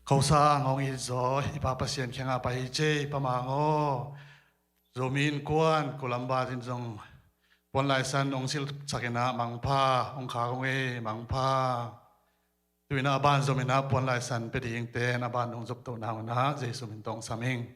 Kausa ngong izo ipapasyan kaya nga pahije pamango zomin kuan kulamba din zong ponlaisan ong sil sakina mangpa ong kagong mangpa tuina aban zomina ponlaisan peding ten aban ong zopto na na jesu mintong saming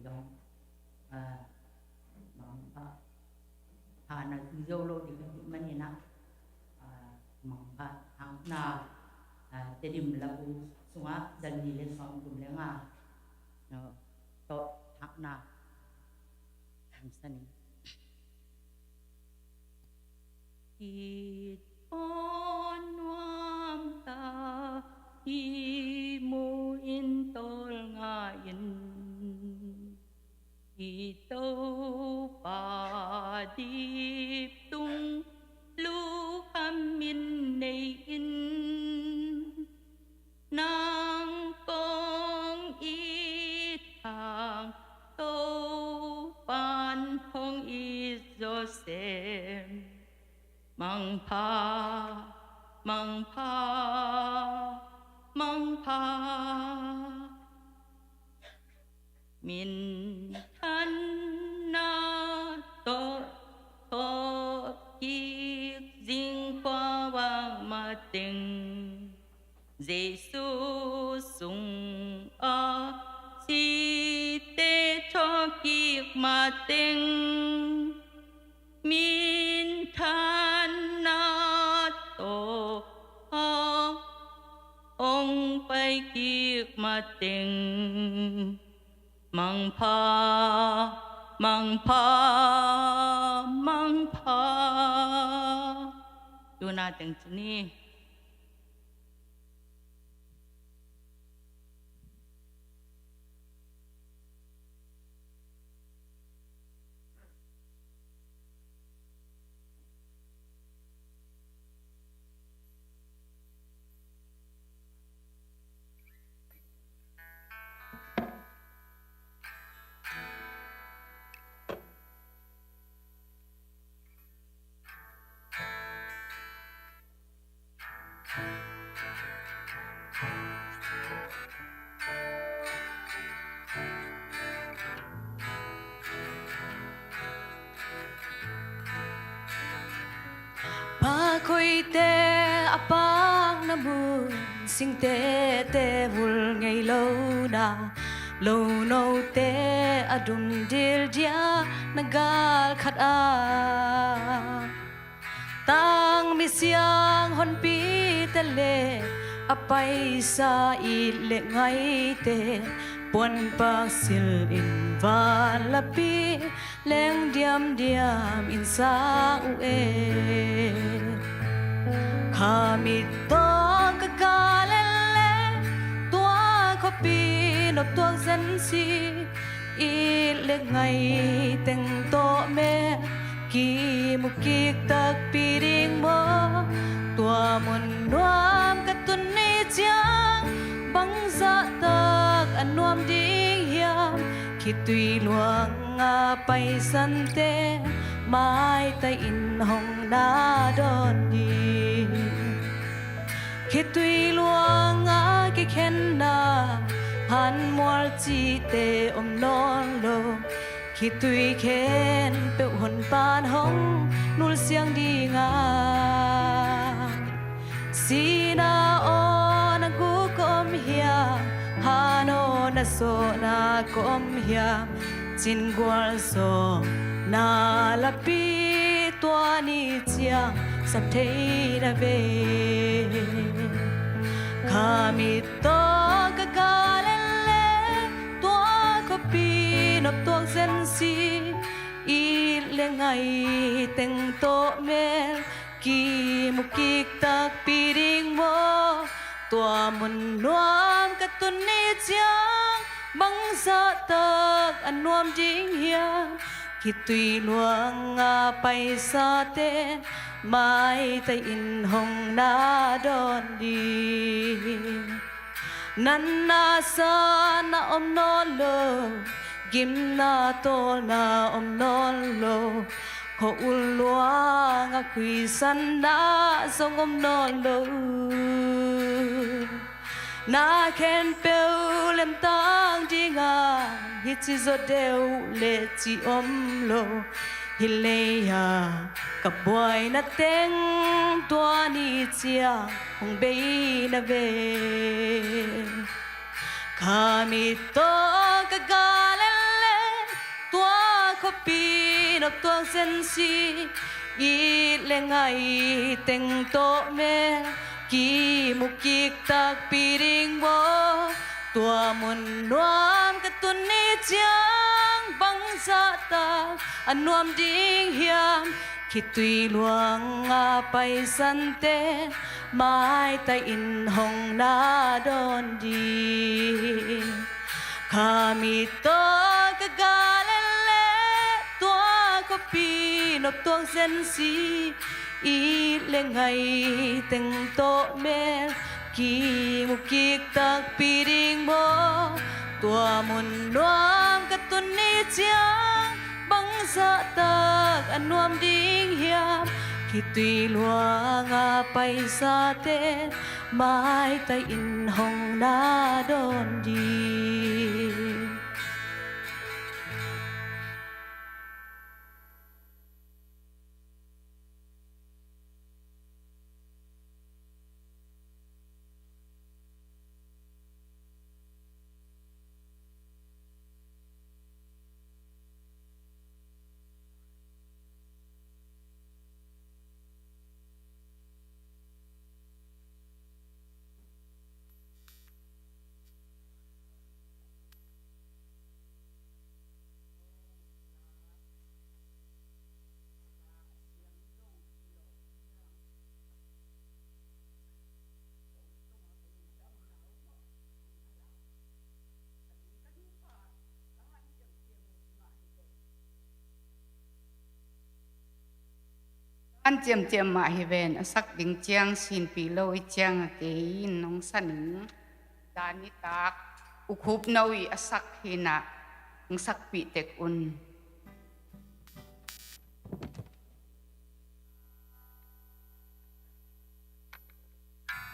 dong mampa hana zolo di manina mampa hangna tedim lagu sunga dan dile som kum lenga no to hakna hamsani it on wam ta imu intol ngayin ito pa dip tung lu hamin nay in nang pong it hang to pan hong is Josem mang pa min thân na to kiếp riêng qua vang mà tình Giêsu sung a si te cho kiếp mà tình min thân na to ông phải kiếp mà tình mang paดูนาจังนี่khôi tê apang na mun sing tê tê vul ngày lâu na lâu nâu tê adum dil dia nagal khat a tang mi siang hon pi tê le apai sa i le ngai tê puan pa sil in van la pi leng diam diam in sa u e kami to kakalele tua kopi no tuang dân si i le ngai teng to me ki mukik tak piring mo tua mon nuam katun ni chiang bang za tak anuam ding hiam khi tùy luang nga pai san te mai tay in hong na don đi khi tùy luang nga ki khen na han mual chi te om non lo khi tùy khen pe hon pan hong nul siang đi nga sina on gu kom hia hano na so na kom hia chin gwal so na lapi tua ni chiang sap thei na ve kami to ka galele tua ko pi nop tuang sen si i le ngai teng to mel ki mukik tak piring mo tua mun nuam ka tun ni chiang bang sa tak an nuam ding hiang khi tùy luang nga pai sa tên mai tay in hồng na đòn đi nan na sa na om non lo gim na to na om non lo ko ul luang nga quy san na song om non lo na khen peu lem tang đi nga hít chi zo deu le chi om lo hileya ka boy na teng tua ni chia hong be na ve kami to ka galele tua ko pi no tua sen si i le ngai teng to me ki mukik tak piring bo tua mun nuam ka tun ni chiang bang sa ta an nuam ding hiam khi tùy luang nga pai san te mai tay in hong na don di kami to ka galele tua ko pi nop tuang sen si i le ngai teng to mel ki mukik tak piring mo tua mun nuam ka tun ni chiang bang sa tak an nuam ding hiam khi tùy luang nga pai sa tên mai tay in hong na don di anh chiêm mà hi ven sắc đình chiang xin pi lôi chiang cái nông san đan ni tak ukhup nawi asak hina ng sak pi tek un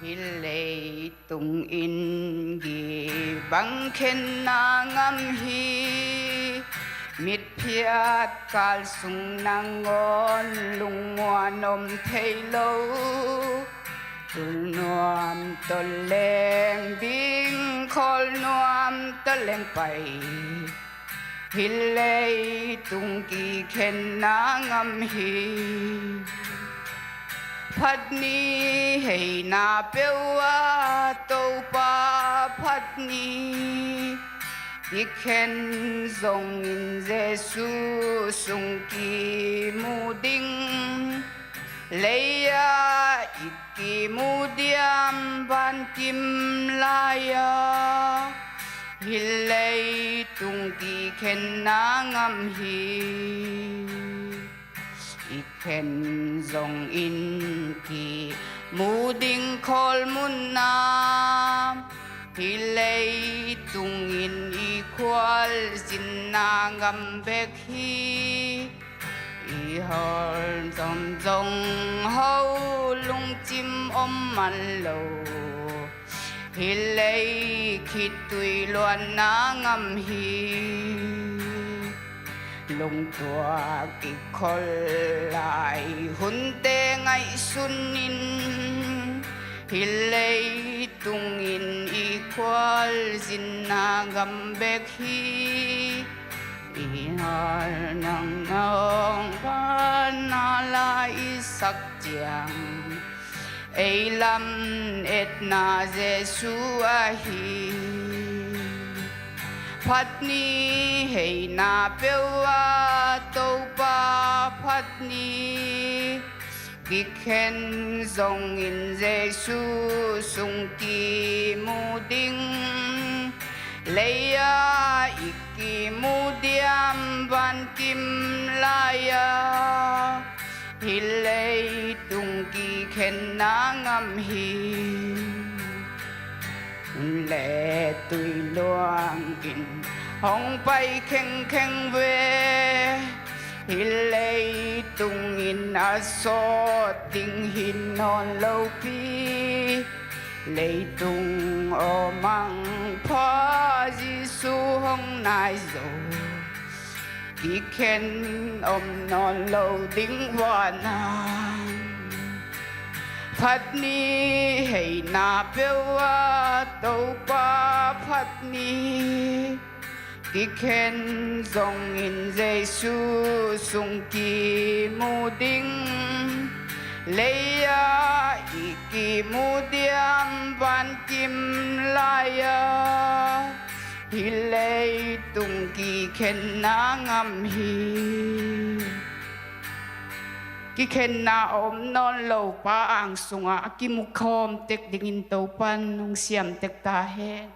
hilei tung in gi bang khen na ngam hi mit phiat kal sung nangon lung nom thei lo tul nuam tol leng ding khol nuam tol leng pai hilei tung ki khen na ngam hi phật ni hei na pewa tô pa phật ni khen dòng in Giêsu sung ki mu ding leya iki mu diam ban kim laya hilei tung ki khen na ngam hi khen dòng in ki mu ding khol mun nam hilei tung in i khwal zin na ngam bek hi i hol dom dong hau lung chim man lo hilei khit tui loan na ngam hi lung tua ki khol lai hun te ngai sunin hilei tung in i khwal zin na gam bek hi i har nang nong ban na lai sak chiang ei lam et na Giêsu a hi พัดนี้ให้นาเปลว่าโตปาพัดนี้กิเข็นทรงอินเจสูสุงกีมูดิงเลยาอีกีมูเดียมบันกิมลายาฮิเลยตุงกีเข็นนางามฮีและตุยลวงกินห้องไปแข่งแข่งเวฮิเลยตุงอินอาโซติงหินนอนโลปีเลยตุงโอมังพอจิสูห้องนายโซกิเข็นอมนอนโลดิ้งวานาพัดนี้ให้นาเปลว่าโตปาพัดนี้กิเข็นทรงอินเจสูสุงกีมูดิงเลยาอีกีมูเดียมบันกิมลายาฮิเลยตุงกีเข็นนางามฮีกิเข็นนาอมนอนโลปาอ่างสุงอากิมุคอมเต็กดิงินโตปันนงเสียมเต็กตาเฮน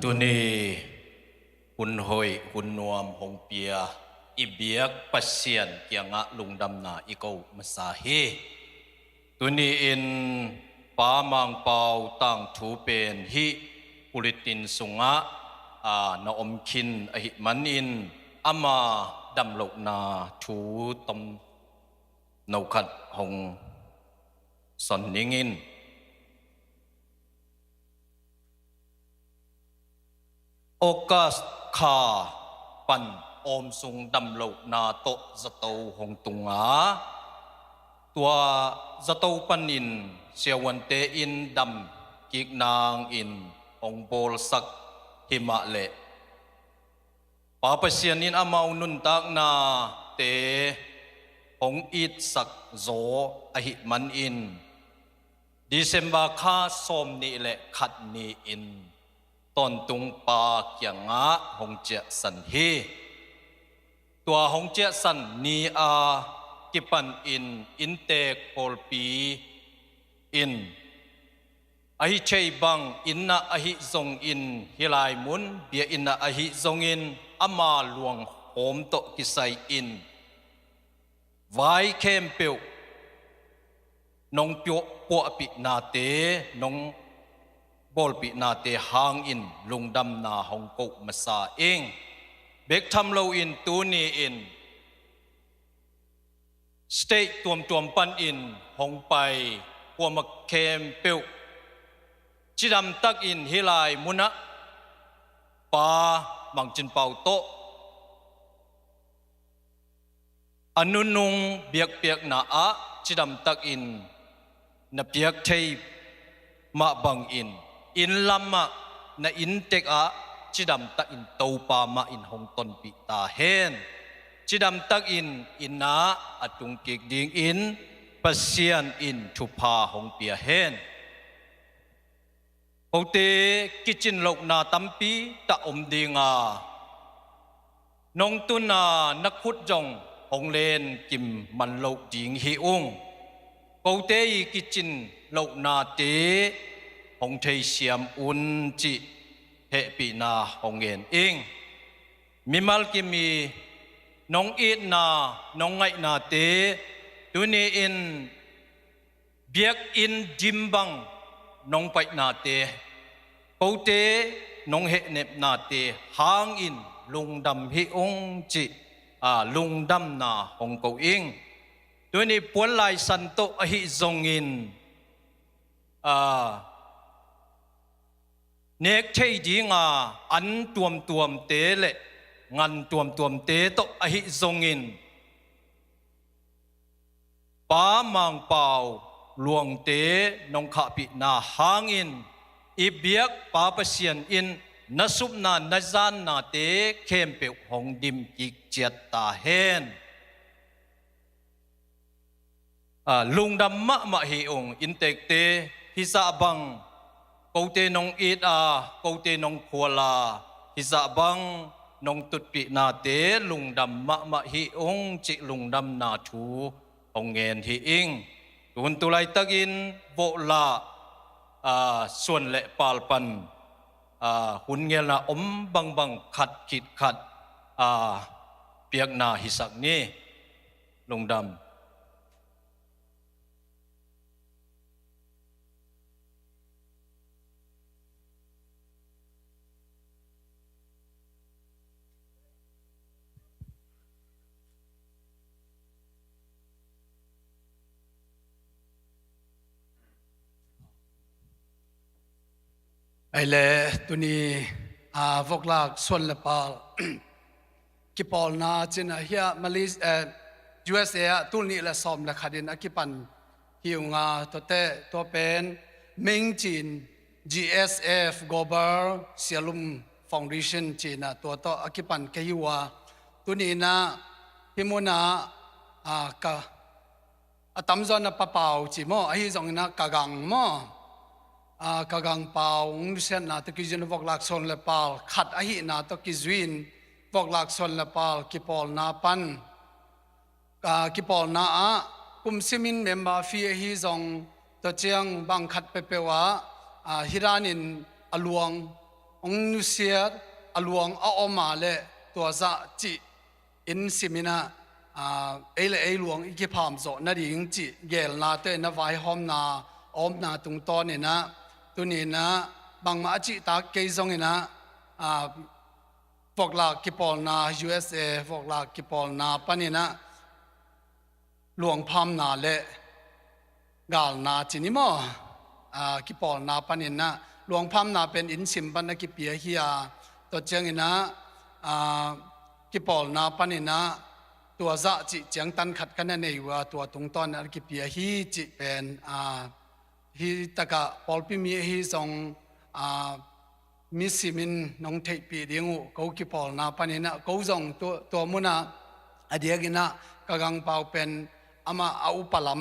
ตัวนี้หุ่นหอยหุ่นนวมหงเปียอีเบียกปัสเซียนเกียงะลุงดำนาอีกเอามาสาเฮตัวนี้อินปามังเปาตั้งถูเป็นฮิปุริตินสุงะนาอมคินอหิมันอินอามาดำลกนาถูตมนาวขัดหงสอนนิงินโอกาสคาปันอมสุงดำโลนาโตจะโตหงตุงาตัวจะโตปันอินเสียวันเตอินดำกิกนางอินองโบลสักหิมะเลปาปเสียนินอามาอุนุนตักนาเตองอิดสักโซอหิมันอินดิเซมบาคาสมนีเลขัดนีอินตอนตุงปาเกียงะหงเจสันเฮตัวหงเจสันนีอากิปันอินเตกโอลปีอินอหิเชยบังอินนาอหิทรงอินฮิลายมุนเบียอินนาอหิทรงอินอามาหลวงโหมโตกิไซอินไว้เข้มเปียวนงเปียวปัวปินาเตนงบอลปีนาเตหางอินลุงดำนาฮงกุมาซาเองเบกทำเราอินตูนีอิน สเตตตวมปันอินหงไปหัวมักเคมเปิวจิดำตักอินฮิลายมุนะปาบังจินเป่าโตอนุนุงเบียกเปียกนาอะจิดำตักอินนับเบียกเทยมาบังอินลำมะna in tek a chidam ta in topa ma in hong ton pi ta hen chidam tak in na atung kik ding in pasian in thupa hong pia hen pote kitchen lok na tampi ta dinga nong tu na nakhut jong hong len kim man lok ding hi ung pote kitchen lok na te hong thei siam un chi he pi na hong en ing mi mal ki mi nong it na nong ngai na te tu ni in biak in jimbang nong pai na te ko te nong he nep na te hang in lung dam hi ong chi lung dam na hong ko ing tu ni puan lai san to a hi zong inเนกเทดีงาอันตวมเตเลงันตวมเตโตอหิซงอินปามังเปาลวงเตนงขะปินาหางอินอีเบียกปาปเสียนอินนสุบนานาจานนาเตเข้มเปวหงดิมกิกเจียตตาเฮนลุงดำมะฮิองอินเตกเตฮิซาบังกูเตนงอีดกูเตนงขัวลาฮิซาบังนงตุดปีนาเตลุงดำมะฮิองจิลุงดำนาทูองเงินฮิอิงตุนตุไลตะกินโบลาส่วนเละปาลปันหุ่นเงินละบังขัดขีดขัดเปียกนาฮิสักนี้ลุงดำไอเล่ตัวนี้วกลากส่วนละปาลกิปอลนาจินเฮียมาเลUSA ตัวนี้ละสอมละคดินกิปันฮิวงาตัวเตตัวเป็นเมงจีน GSF Global เซียลุม Foundation จีนตัวต่อกิปันเกียวตัวนี้นะฮิมุนากะตั้มจอนปะเปาจีโมไอจงนะกะกังโมกะกังเปาอุเซนนาตะกิจินวกลักซอนเลปาลขัดอหินาตะกิจวินวกลักซอนเลปาลกิปอลนาปันกิปอลนากุมซิมินเมมบาฟีฮิซองตะเจียงบังขัดเปเปวะฮิรานินอลวงองนุเซียอลวงอมาเลตัวซะจิอินซิมินาเอเลหลวงอีกพามโซนาดิงจิเกลนาเตนวายหอมนาอมนาตุงตอนเนี่ยนะตัวนี้นะบางมาจิตาเกยซงเนี่ยนะพวกลากิปอลนา USA พวกลากิปอลนาปนี่นะหลวงพามนาเลกาลนาจินิโมกิปอลนาปนี่นะหลวงพามนาเป็นอินสิมปันกิเปียเฮียตัวเจียงเนี่ยนะกิปอลนาปนี่นะตัวจะจิเจียงตันขัดกันในว่าตัวตรงตอนกิเปียฮีจิเป็นฮีตะกะปอลปิมีฮีทรงมิสิมินน้องเทปีเดียงกูกิปอลนาปนินะกูทรงตัวมุนาอเดียกินะกะกังเปาเป็นอามาอุปลัม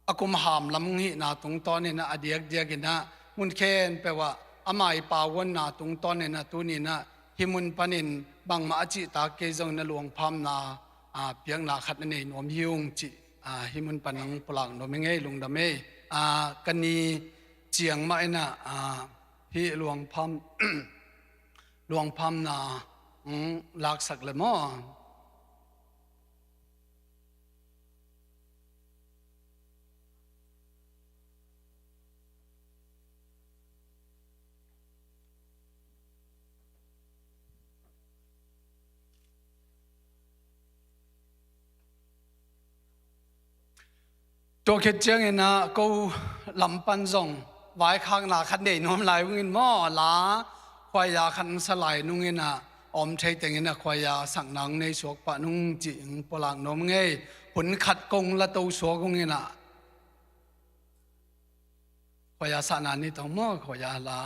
อากุมหามลำหินาตรงตอนนี้นะอเดียกินะมุนเคนแปลว่าอามาไอปาวันนาตรงตอนนี้นะตัวนี้นะฮิมุนปนินบางมาจิตาเกจงนหลวงพามนาเพียงนาขัดในนวมฮิวงจิฮิมุนปันังปลังโนเมงเงลุงดำเมกันนีเจียงมาเอนะฮิหลวงพามหลวงพามนาลักสักเลยมั้ง ตัวคิดเจียงเองนะกูลำปันส่งไว้ข้างหน้าคันเด่นน้อมไหลวิ่งหม้อลาควายยาคันสลายนุ่งเงินนะอมใช้แต่เงินนะควายยาสั่งนังในสวกปะนุ่งจิงปลังน้มเงยผลขัดกงละตูสวกงเงินนะควายยาสานานี่ต้องหม้อควายยาลา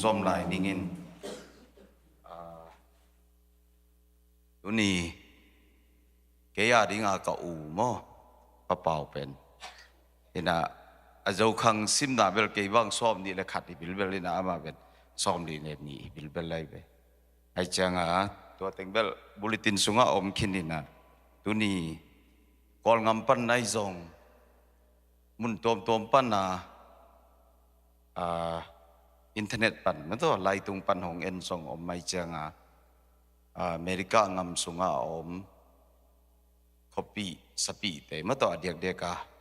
ซ้อมลายนิ่งินตุนีเกียร์ดิ้งอากาอูโมปะเป่าเป็นเห็นนะอาจจะขังซิมนาเบลเกยวังซ้อมนี่แหละขัดบิลเบลนะมาเป็นซ้อมดีเนี่ยนี่บิลเบลเลยไปไอ้จังตัวเต็งเบลบุลตินสุงะอมคินินะตุนีกอลงำปันในซองมุนตัวปันนะอินเทอร์เน็ตปันมันตัวไล่ตุงปันของเอ็นซองอมไม่จังอเมริกางำสุงะอมคอปีสปีแต่เมื่อต่อเด็ก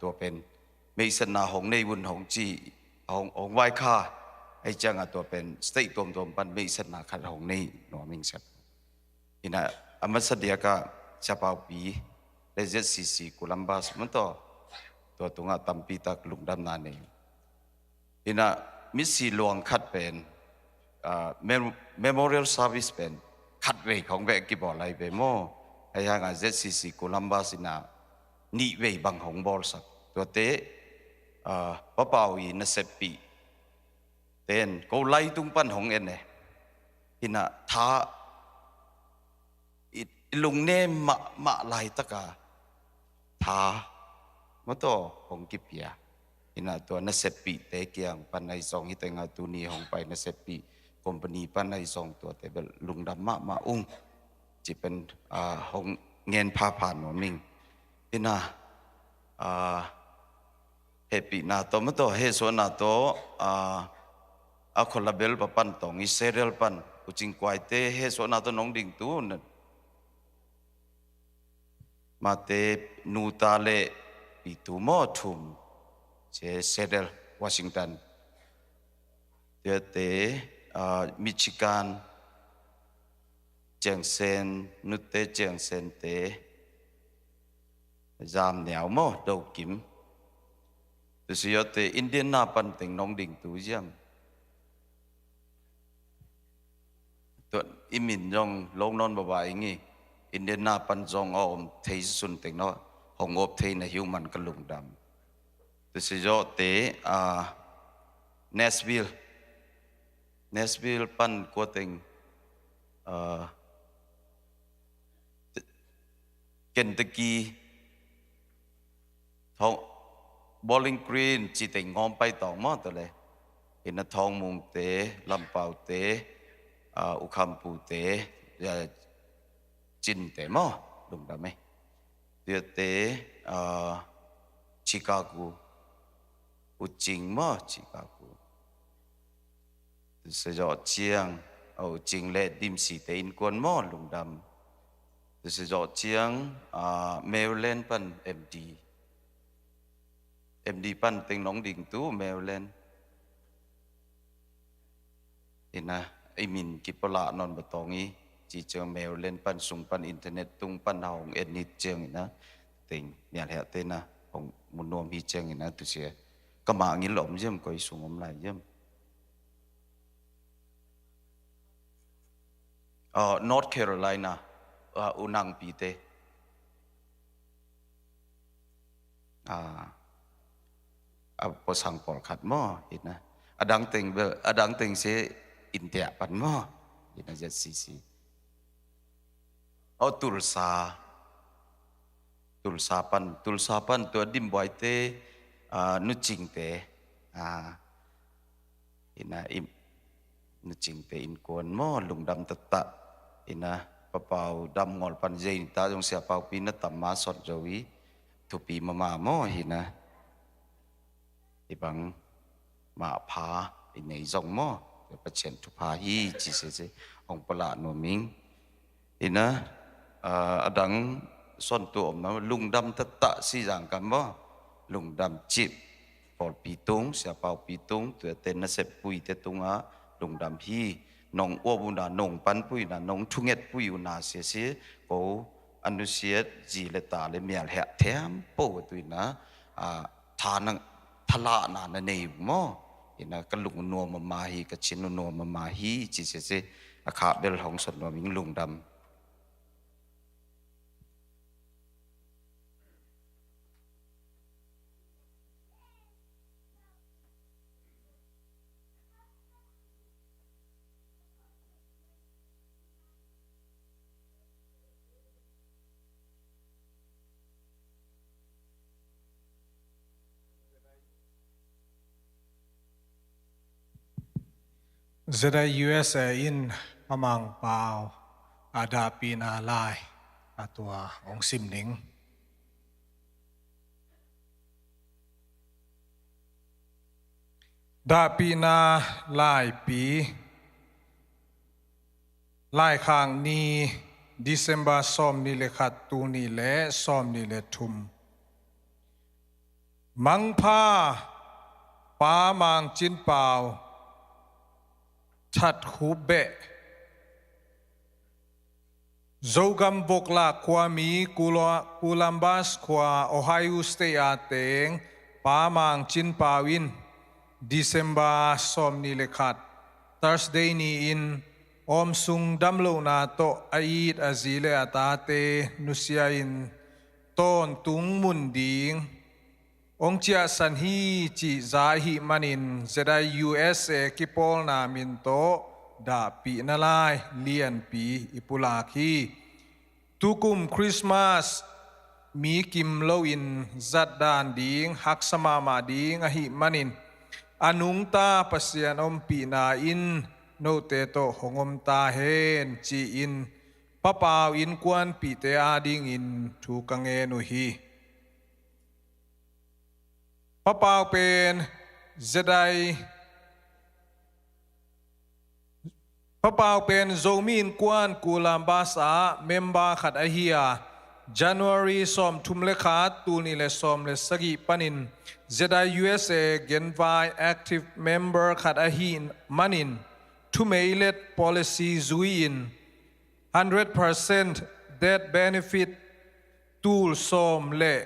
ตัวเป็นไม่สนาของในวุนของจีของไวค่าไอ้จังตัวเป็นสเตย์ตัวปันไม่สนาขัดของในหน่วยมิงสับอินะอเมริกาจะเป่าปีเลเจซีกุลัมบัสมันตัวตุงตัมปีตักลุงดำนานี่อินะมิสซีหลวงขัดเป็นmemorial service เป็นขัดเวของเวกิบอลไลไปโมไอ้ยังZCC กุลัมบัสนะนี่เวบังของบอลสักตัวเตะปะเป่าอีนเซปีเต้นก็ไล่ตุงปันของเอ็นเนี่ยอินะท้าลุงเน่มาไล่ตะกาท้ามาต่อของกิบยาอินะตัวนเซปีเตะเกียงปันในซองฮิตงาตุนีของไปนเซปีคอมพานีปันในซองตัวแต่เป็นลุงดำมาอุ้งจะเป็นของเงินพาผ่านหัวมิงอินะเฮปีนาโตมาต่อเฮสวนาโตคนละเบลปะปันตองอิเซเรลปันอุจิงควายเตเฮสวนาโตน้องดิ่งตูนมาเตนูตาเลปีตูมอทุมเชเซเรลวอชิงตันเตมิชิแกนเจียงเซนนุเตเจียงเซนเตจามเหนียวมอดาวกิมตัวสิยเตอินเดียนาปันติงน้องดิ่งตูเจียมตัวอิมินจงลงนอนบ่บ่ายงี้อินเดียนาปันจงเอาเทสุนติงเนาะหงอบเทนฮิวมันกลุงดำตัวสิยเตเนสวิลปันกัวติงเคนตักกี้ทองบอลลิงกรีนจีติงงอมไปต่อมอตัวเลยเห็นทองมุงเตลำเปาเตอุคัมปูเตจินเตมอลุงดำไหมเดือเตชิคาโกอุจิงมอชิคาโกเสจเจียงเอาจิงเล่ดิมสีเตอินกวนมอลุงดำเสจเจียงเมลเลนปันเอ็มดีปันติงน้องดิ่งตู้เมลเลนเห็นนะไอ้มินกิปลานอนบะตองนี้จีเจอเมลเลนปันสุงปันอินเทอร์เน็ตตุงปันหงเอ็นนิดเจียงนะติงเนี่ยแหละเต้นนะของมุนนวมฮีเจียงนะตุเสียก็มางี้หลอมเยี่ยมก็อีสุงอมไหลเยี่ยมNorth Carolina อุนังปีเตพอสั่งปอลขัดหม้อเห็นนะอดังเต็งเสอินเดียปันหม้อเห็นนะจะซีเอาตุลซาปันตัวดิมบอยเตนุจิงเตเห็นนะนุจิงเตอินกวนหม้อลุงดำตะเห็นนะปะเป่าดำงอลปันเจนตาจงเสียเป่าปีนัตตมาสดจวีทุปีมาหม้อเห็นนะที่บังมาพาในจงหม้อเดี๋ยวประเชนทุพาฮีจีเสองปลาโนมิงเห็นนะดังส่วนตัวมันลุงดำตะสีอย่างกันบ่ลุงดำจิบปอลปีตุงเสียเป่าปีตุงตัวเต้นน่ะเสพปุยเตตุงลุงดำพี่น้องอ้วบุญน้องปันปุยน้องทุ่งเอ็ดปุยอยู่นาเสียก็อนุเสียจีเลตาเลเมียลแหะแถมโป้ตุยนะทานังทลานาในหม้อเห็นนะกันลุงนัวมาฮีกับชินนัวมาฮีจีเสียอาคาเบลของสนวมิงลุงดำ Zeda USA in pamang pao ada pina lai atua ong sim ning da pina lai pi lai khang ni December som ni le khat tu ni le som ni le thum mang pha pa mang chin pao chặt khu bệ Zogam Bokla Kwami Columbus Kwa Ohio State Ateng Pamang Chin Pawin December Som Ni Lekhat Thursday Ni in Om Sung Damlo Na To Ait Azile Atate Nusia in Ton Tung Munding Ong chia san hi chi za hi manin zeda USA kipol na min to da pi na lai lian pi ipula khi tukum Christmas mi kim lo in zat dan ding hak sama ma ding a hi manin anung ta pasian om pi na in no te to hongom ta hen chi in papaw in kwan pi te a ding in thu kange nu hi Papao pen zedai Papao pen zomin kwan kulambasa memba khat ahia January som thumle khat tuni le som le sagi panin zedai USA genvai active member khat ahin manin thumeilet policy zuin 100% death benefit tool som le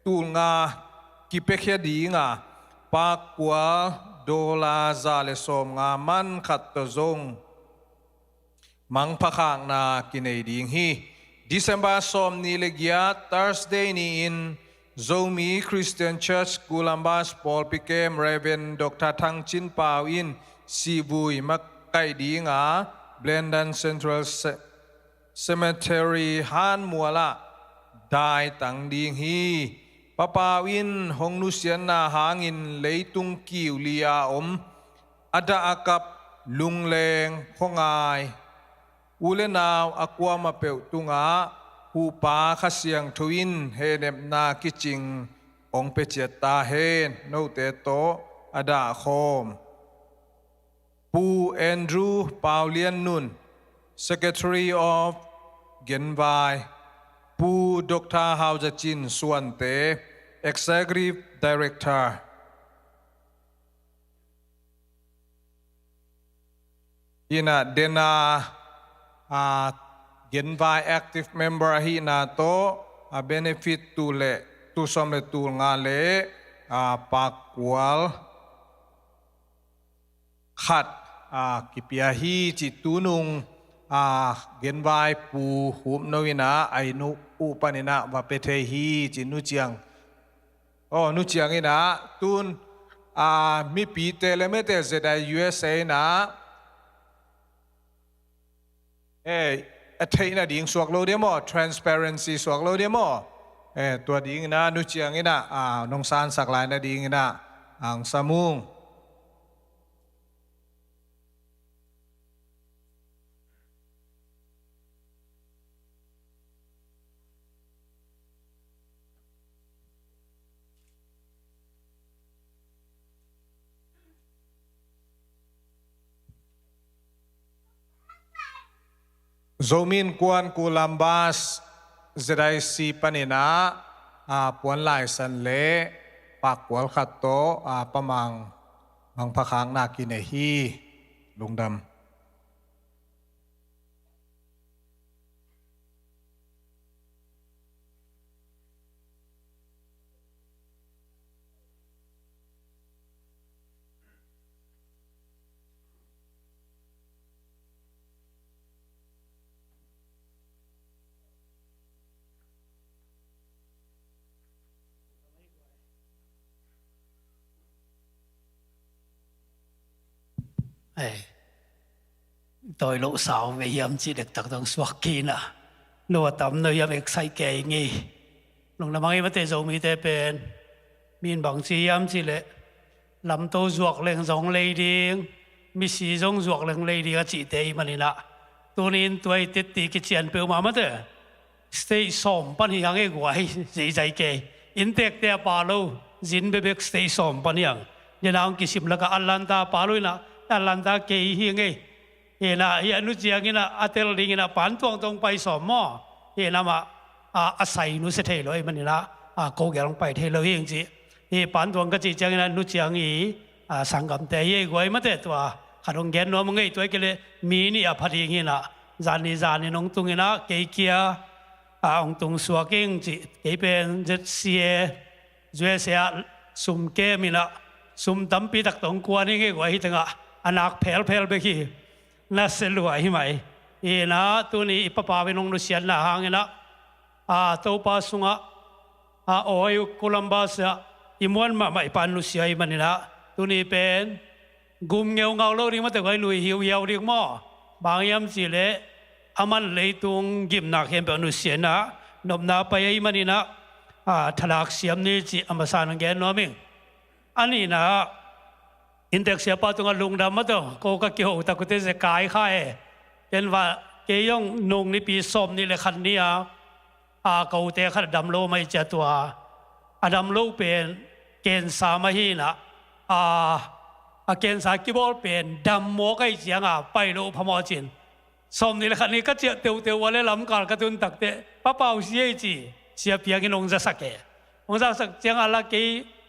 tool nga Kipekhe di nga pakwa dola zale som nga man khat to zong mang pakhang na kinay ding hi December som ni legya Thursday ni in Zomi Christian Church Columbus Paul Pikem Reverend Dr. Thang Chin Pao in Sibui Makai di nga Blendan Central Cemetery Han Muala Dai Tang ding hi Papawin hong nusian na hangin leitung kiw liya ada akap lungleng hongay ulenaw akwa mapeu tunga hupa kasyang tuwin henem na kiching ong pechet tahen no teto ada khom Pu Andrew Paulian Nun Secretary of Genvai Pu Dr. Haujachin Suante Executive Director Ina Dena Genvai Active Member Hina to benefit to le to som le to nga le pakwal khat kipiahi chi tunung Genvai pu hum noina ainu upanina va pethehi chi nu chiang nu chiang ina tun mi pi telemete zeda USA na atheina ding suak lo demo transparency suak lo demo tua ding na nu chiang ina nong san saklai na ding ina ang samung Zomin Kwan Columbus Zedai si panina puan lai san le pakwal khato pamang mang pakhang na kinehi lungdam Tôi lộ sao về yếm chỉ được tác động suốt kỳ na, nô tạm nơi yếm excite kỳ nghi, lúc nào mang yếm tới dầu mi tới bên, miền bằng chỉ yếm chỉ lệ, làm tôi ruột lên giống lấy điên, มีสีจงจวกเรื่องเลยดีก็จีเตยมันนี่ละตัวนี้ตัวติดตีกิจเจียนเปลมามาเถอะสเตย์ส่งปัญหาเองไว้ใจเกยอินเตกเตะปาลูจินเบเบกสเตย์ส่งปัญหาเนี่ยน้องกิสิมแล้วก็อัลลันตาปาลูนะอัลลันตาเกยเฮียงเงยเห็นนะยันนุจียงินะอัตเตลลิงินะปันตวงตรงไปสอมหม้อเห็นนะมาอาศัยนุสเทเลยมันนี่ละโกเกลงไปเทเลยจริงๆนี่ปันตวงก็จีจังนะนุจียงีสังกัมเตยไว้มาเตตัวขัดองเกนน้องมึงไงตัวเกลมีนี่อภัยงินะจานี่น้องตุงงินะเกยเกียองตุงสวกิงจีเกยเป็นเจเสียจวยเสียสุมเกมินะสุมตั้มปีตักตงกวนนี่ไงไว้ตั้งอนักเพลไปขี้น่าเสียรวยไหมนะตัวนี้ป้าป้าเป็นองค์นุเสียนนะหางนะตัวป้าสุงโอ้ยโคลัมบัสอิมวันมาไม่ปานุเสียมันนี่นะตัวนี้เป็นกุมเงาโลกนี้มาแต่ไว้ลุยหิวยาวเรียกหม้อบางยามสิเละอามันเลยตุงกิมนักเห็นเป็นนุเสียนะนบนาไปมันนี่นะทลักเสียมนี่จีอามาสานแกนน้อมิงอันนี้นะอินเด็กเสียป้าตรงลุงดำมาตัวโกก็เกี่ยวตะกุเตจะกายข้าเป็นว่าเกยงนงนี่ปีส้มนี่แหละคันนี้เกาเตะขัดดำโลไม่เจอตัวดำโลเป็นเกณฑ์สามาฮีนะเกณฑ์สากิบอลเป็นดำโมกไอเจียงไปโลพมอจินส้มนี่แหละคันนี้ก็เจอเตียววันเลยลำการกระตุ้นตักเตะป้าเป่าเสียจีเสียเพียงนงจะสักแก่นงจะสักเจียงอะไรกี่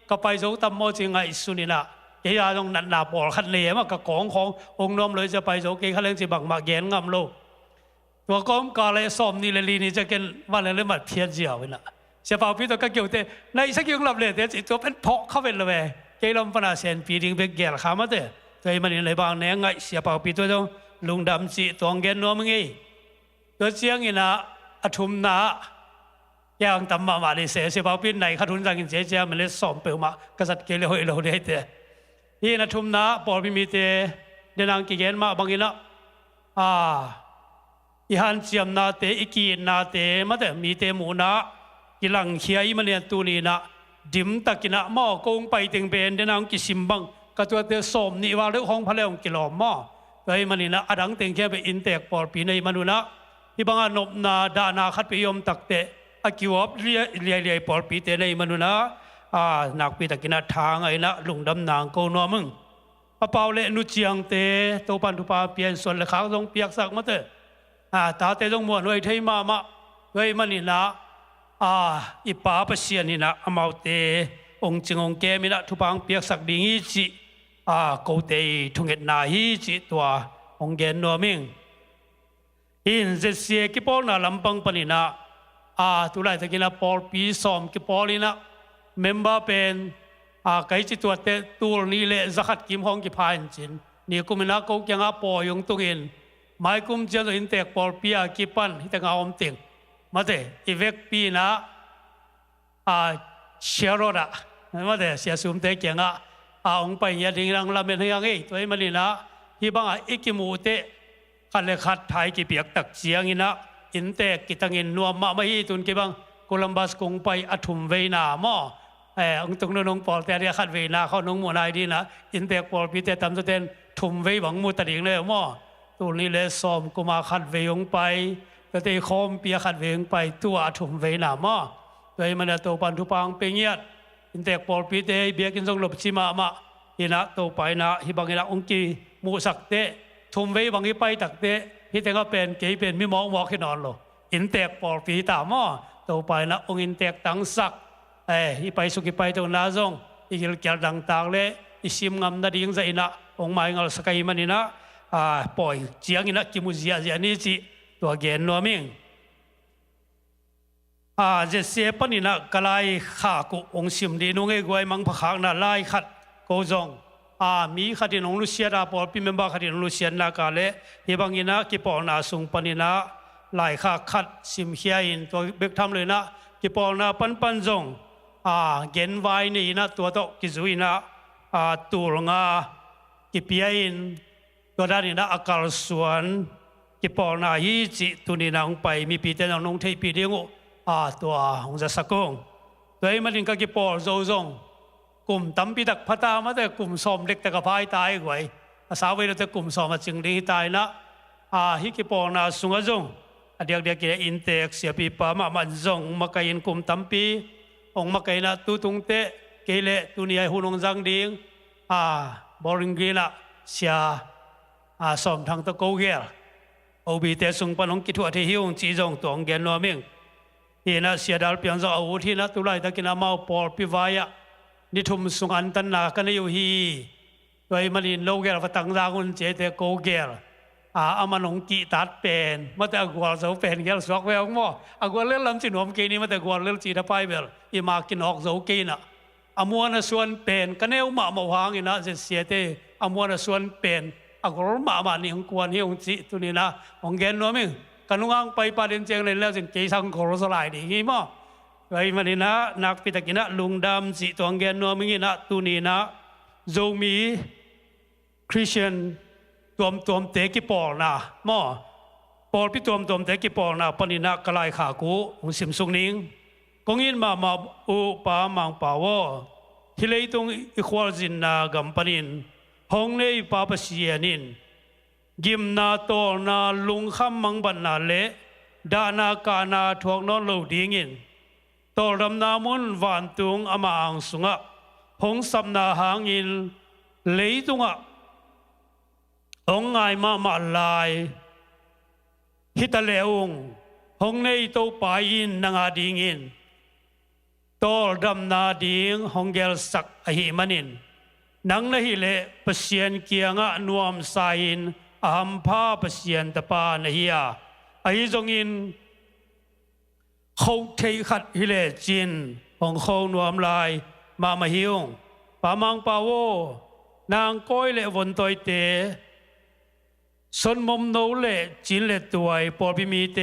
ก็ไปโจตำโมจิงไอสุนินะเกี่ยต้องนัดหนาปอลขัดเลี้ยมกับขององค์น้อมเลยจะไปโจเกี่ยขัดเลี้ยงจีบังมาเกณฑ์งามโลตัวก้มกาเลยส้มนี่เลยลีนี่จะเกินวันเลยมาเพียรเจียวนะเสียเป่าพี่ตัวก็เกี่ยวเตะในสักยิ่งหลับเลยเตะจิตตัวเป็นเพาะเข้าเป็นเลยเกี่ยลมปนาเซนปีดิ้งเบกเกลขามาเตะตัวมันในบางแนงไงเสียเป่าพี่ตัวต้องลุงดำจีตัวเกณฑ์น้อมไงตัวเชียงนี่นะอธุมนะยังตำมาดิเสียเป่าพี่ในขัดทุนจังกินเสียมันเลยส้มเปลมากษัตริย์เกลียวเราได้เตะนี่นะทุมนะปอลพิมีเตเดนังกิเกนมาบางทีนะอีฮันเจียมนาเตอีกีนาเตมาแต่มีเตมูนะกิลังเขียมันเนี่ยตัวนี้นะดิมตะกินะหม้อกงไปถึงเป็นเดนังกิสิมบังก็ตัวเตสมนี่ว่าเรื่องของพระเลวกิโลหม้อโดยมันนี่นะอดังเต็งแค่ไปอินเตกปอลปีในมนุนะที่บางนบนาดานาคัดไปยมตักเตอกิวบเรียปอลปีเตในมนุนะนักปีตะกินทางไอ้นะลุงดำนางโกนัวมึงป้าเปาเลนุเจียงเตโตปันทุปาเปลี่ยนส่วนละขาวต้องเปียกสักมาเตตาเตต้องมวนไว้เทมาไว้มันนี่นะอีป้าเปเสียนี่นะอมาเตองจิงองแกมินะทุปังเปียกสักดิ่งจีโกเตทุงเอ็ดนาฮีจีตัวองแกนนัวมึงอินเจเสียกิปอลน่ะลำปังปนินะตุลาตะกินปอลปีซอมกิปอลินะเมมเบอร์เป็นใครจิตตัวเตตัวนี้เลยจะขัดกิมห้องกิพายจินนี่กุมินักก็ยังปอยงตุกินไม่กุมเจ้าอินเตกปอลปีอากิปันที่ตั้งเอาอมติงมาเตอีเวกปีนะเชียร์รถมาเตเสียสุมเตเกียงองไปยัดดิ่งรังลำเป็นยังไงตัวมันนี่นะที่บางอีกิมูเตขัดเลยขัดไทยกิเปียกตักเสียงอินะอินเตกกิตังอินนัวมาไม่ตุนกิบังโคลัมบัสคงไปอธุมเวนาหม้อองตรงน้องปอลแต่เรียกขัดเวนาเขาน้องมัวนายดีนะอินเตกปอลพิเตตามสเตนทุ่มเวบังมูตะดิ่งเลยหม้อตัวนี้เลยซ้อมกุมาขัดเวงไปก็เตะคอมเปียขัดเวงไปตัวทุ่มเวนาหม้อโดยมันตัวปันทุปังเป็นเงียดอินเตกปอลพิเตเบียกินทรงหลบชิมาฮินะตัวไปนะฮิบังฮินะองกีมูสักเตทุ่มเวบังฮิไปตักเตฮิเตก็เป็นเกยเป็นมิมองวอกขึ้นนอนโลอินเตกปอลพิตาหม้อตัวไปนะองอินเตกตั้งสักอีไปสุกิไปตัวนาซงอีกเกี่ยวดังตากเลยอีซิมงามนาดิ่งใจนะองไม้เงาสกายมันนี่นะปล่อยเจียงนี่นะกิมุเจียนี่จีตัวเกณฑ์นัวมิงเจเสียปนี่นะกลายข้ากุองซิมดีนุ่งเอกวยมังพักนะไล่ขัดโกจงมีขัดนองลุเซียดาปอลพิมพ์บ้าขัดนองลุเซียนนักการเลยที่บางอินะกิปอลนาสุงปนี่นะไล่ข้าขัดซิมเฮียอินตัวเบกทำเลยนะกิปอลนาปันจงเกณฑ์ไว้นี่นะตัวโตกิจุยนะตัวงากิปีอินตัวด้านนี้นะอากาศส่วนกิปอลนาฮีจิตัวนี้นะองไปมีปีเตนองเทปีเดียงตัวองจะสักงโดยมันถึงกับกิปอลโจงกลุ่มตั้มปีตักพัตามาแต่กลุ่มสมเล็กแต่กับพายตายไว้ สาวเวลาจะกลุ่มสองมาจึงดีตายนะฮิกิปองนาสุงจงเดียกเกี่ยอินเตกเสียปีปามามันจงมาไกยินกลุ่มตั้มปีองมาไกนะตุตุงเตเกเลตุนีไอหุนงจังดิงบอริงกีนะเสียสอมทางตะโกเกลโอบีเตสุงปนงกิทัวที่หิวจีจงตัวองเกนนัวมิงที่น่ะเสียดาลเปียงจะเอาที่น่ะตุไลตะกินามาปอลปิวายะนิทุมสุงอันตันนากันอยู่ฮีโดยมันอินโลเกลฟัตังจางุนเจเตโกเกลอามันงกีตัดเป็นมาแต่กวาลเสาเป็นเกลสอกแววมั่วกวาลเล่นลำจินหอมกีนี่มาแต่กวาลเล่นจีดไปเบลอีมากินออกเสากีน่ะมัวน่ะส่วนเป็นกันเอวมาหางอีน่ะเสียเตมัวน่ะส่วนเป็นกวาลมานี่ของกวนนี่ของจีตัวนี้นะของเกนนัวมิงกันนุ่งไปประเด็นเจียงเลยแล้วสิเกสังโครสลายดีงี้มั้งไว้มานี่นะนักพิทักษ์นะลุงดำจีตัวเกนนัวมิงนะตัวนี้นะโจมีคริสเตียนตัวเตกิปอลนะมั่งปอลพี่ตัวเตกิปอลนะปนินะกลายขากูหุ่นสิมสุงนิงกงอินมาอุปามังปาวะที่เลยตรงอีควอลจินนากัมปนินห้องในปาปเสียนินกิมนาโตนาลุงข้ามมังบันนาเลดานากานาทวงนอนลูดิงินตอรำนามุนวันตุงอามาอังสุงะหงสัมนาหางินเลยตุงะองไงมาลายฮิตาเลอุงหงในโตปายินนางาดิงินตอรำนาดิงหงเกลสักอหิมันินนังนหิเลปเสียนเกียงะนวมสายินอัมพาปเสียนตะปานเฮียไอจงอินเขาเทขัดฮิเลจินของเขานวมลายมาหิวปามังปาโวนางก้อยเลวนตอยเตสนมมโนเลจินเลตัวไอปอบิมีเต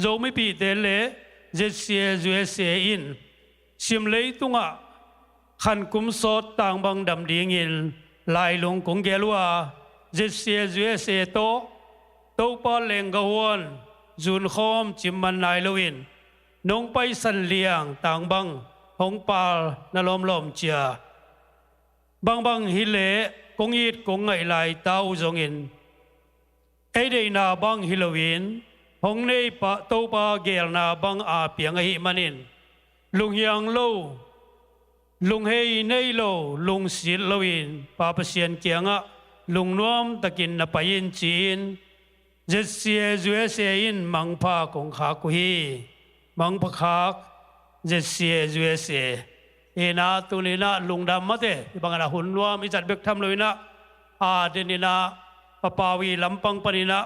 โจไม่ปีเตเลเจเสียจเสียอินซิมเลยตุงะขันกุมสดต่างบังดำดีงินลายลงกงเกลัวเจเสียจเสียโตปาเลงกวนจุนคอมจิมมันนายลวินนงไปสันเลียงต่างบังหงปาลนลมลมเจียบังฮิเลกงอีดกงไงลายเต้าจงอินไอเดนาบังฮิลวินหงในปะโตปาเกลนาบังอาเปียงหิมันินลุงยังโลลุงเฮยในโลลุงศิลวินปาปเสียนเกียงะลุงนวมตะกินนปายินจีนเจเสียจเสียอินมังพาคงขากุฮีมังพะขากเจเสียจเสียเอนาตุนีนะลุงดำมาเตบังอาหุ่นนวมอิจัดเบกทำเลยนะเดนินะปปาวีลำปังปนินะ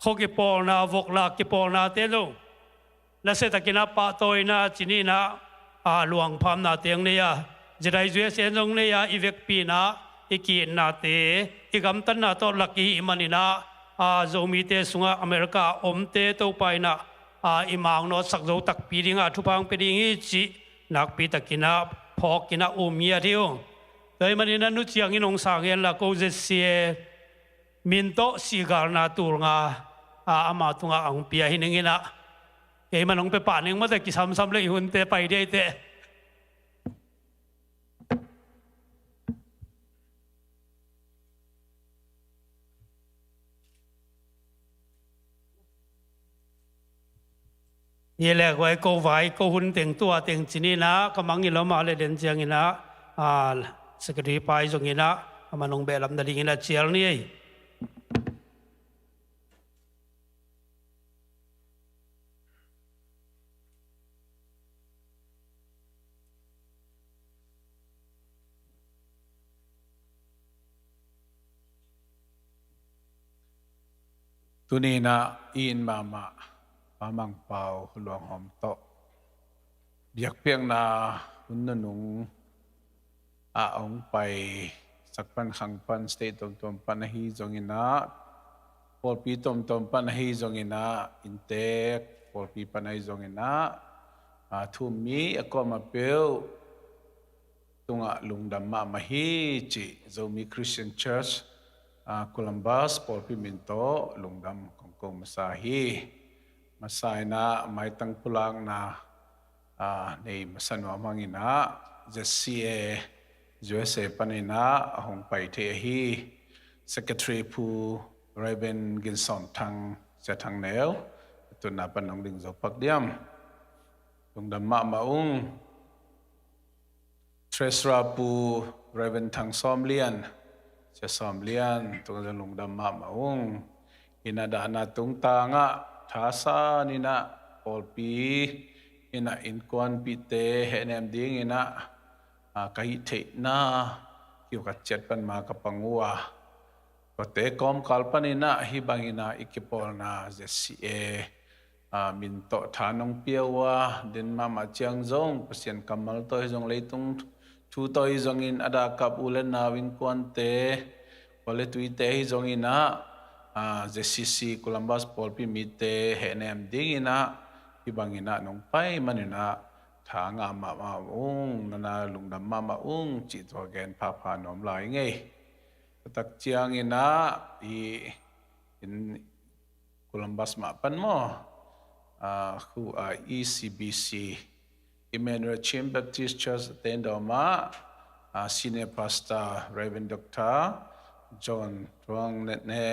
เขากิปอลนาวกลากิปอลนาเตลุและเศรษฐกิจปะโตยนาจินีนะหลวงพามนาเตียงเนี่ยจะได้ช่วยเสียงเนี่ยอีเวกปีนะอีกีนาเตอีกำตันนาตัวลักอีมันนี่นะโจมีเตสุงอเมริกาอมเตตัวไปนะอีมังโนสักโจตักปีดิงทุพังปีดิงอีจีนักปีตะกินะพอกินะอุมียที่องโดยมันนี่นั้นนุเชียงอินองสางเงินละกูจะเสียมินโตสีกาลนาตูงอามาตุงอังเปียหินงินะมันองไปป่านึงมาแต่กิซ้ำเลยหุ่นเตไปได้เตนี่แหละไว้ก็ไว้ก็หุ่นแต่งตัวแต่งจีนี่นะก็มังยินแล้วมาเลยเดินเจียงนี่นะสกดีไปตรงนี้นะมันองเบลำดาลิงนะเจียงนี่ตุนีนะอินมาปามังเปาหลวงหอมโตเบียกเพียงนาหุ่นนุงองไปสักปันขังปันสเตตตมปันฮีจงอินะพอปีตมปันฮีจงอินะอินเตกพอปีปันฮีจงอินะทุมีก็มาเปียวตุงลุงดำมาฮีจิโจมีคริสเตียนเชิร์ชโคลัมบัสพอปีมินโตลุงดำของกงมาสาฮีมาสายนะไม่ตั้งพลังนะในมาสนวมังอินะจะเสียจวยเสปนินะหงไปเทียฮี secretary ผู้ไรเป็นกินสอมทางจะทางแนวตัวนับเป็นน้องดิ่งจบปักเดียมลงดำมาอุ้ง treasurer ผู้ไรเป็นทางซ้อมเลียนจะซ้อมเลียนตัวจะลงดำมาอุ้งอินาดานาตุงตางะท้าซานินะปอลปีอินะอินควันปีเตเฮนเอมดิ้งอินะkahit na kiu kachet pan ma kapangua kote kom kalpan ina hibang ina ikipol na ZCA minto thanong piawa din mama chiang zong pasien kamal to zong leitung thu to zong in ada kap ulen na wing kwante wale tuite zong ina ZCC Columbus Polpi mite henem ding ina hibang ina nong pai manina thang ma nana lungdam ma chỉ to gen pa pa nom lai nge tak chiang ina in Columbus ma pan mo who ECBC Emmanuel Chin Baptist Church tendoma senior pastor Reverend Dr. John Tuang ne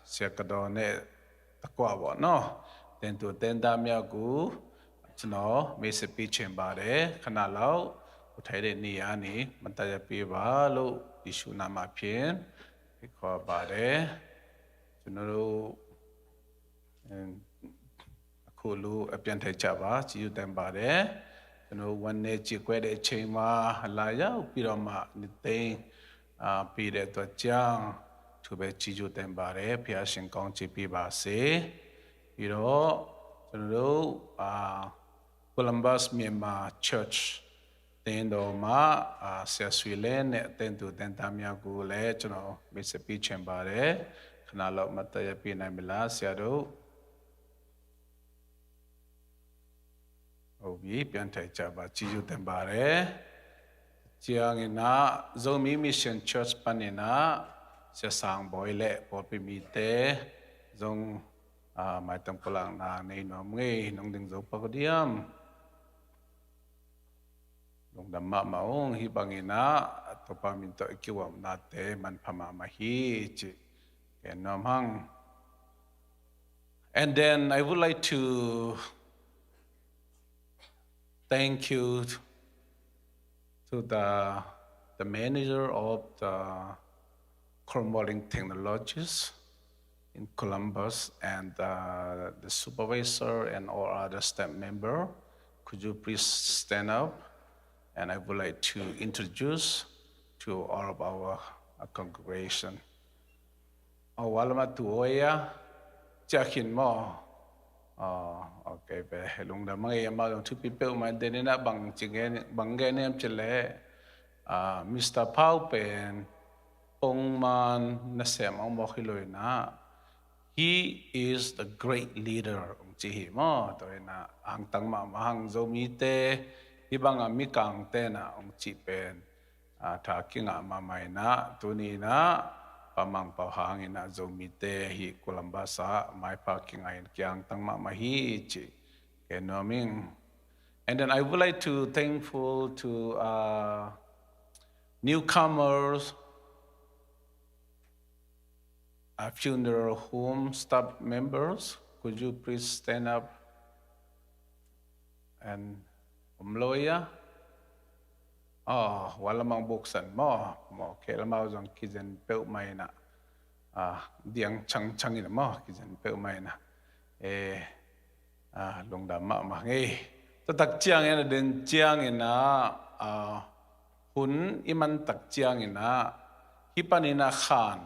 sekado ne takwa bo no ten tu tendam ya gu no me se pi chen ba de khana lao u thai de ni ya ni man ta ya pi ba lo issue na ma phien ko ba de chuno lo ko lu apyan thai cha ba chi yu tan ba de chuno wan ne chi kwai de chain ma la ya pi ro ma ni tein pi de to chang thu be chi yu tan ba de phya shin kaung chi pi ba se pi ro chuno lo Columbus Myanmar Church tendo ma sia swile ne tentu tentamya gu le chono mesepi chembare khana lo mata ya pi nai mila sia do obi pian thai cha ba chi ju tembare chiang ina zomi mission church panina sia sang boy le por pi mi te zong mai tam pulang na nei nom nge nong ding zo pa ko diam lung dam ma maung hi bangina to pa min to ikiwam na te man phama ma hi chi ken nom hang and then I would like to thank you to the manager of the Cornwalling Technologies in Columbus and the supervisor and all other staff member. Could you please stand up? And I would like to introduce to all of our congregation. Awalama tuoya, jakin mo. Okay, be helung da mga yama dong two people man din na bang jingen banggen em chile. Mr. Pau pen pongman nasem ang mokiloy na. He is the great leader ng chihi mo. To na ang tangma mahang zomite ibang mikang tena ng chipen taking mamay na tuni na pamang pahangin na zomite hi kulambasa may parking ayin kiyang tangma mahi chi kenoming. And then I would like to thankful to newcomers, funeral home staff members. Could you please stand up? And umloya. Wala mang buksan mo kailan mo jang kizen peu may na diang changin mo kizen peu may na lungdam ma ngi tatak chiang ina din chiang ina hun iman tak chiang ina hipanina khan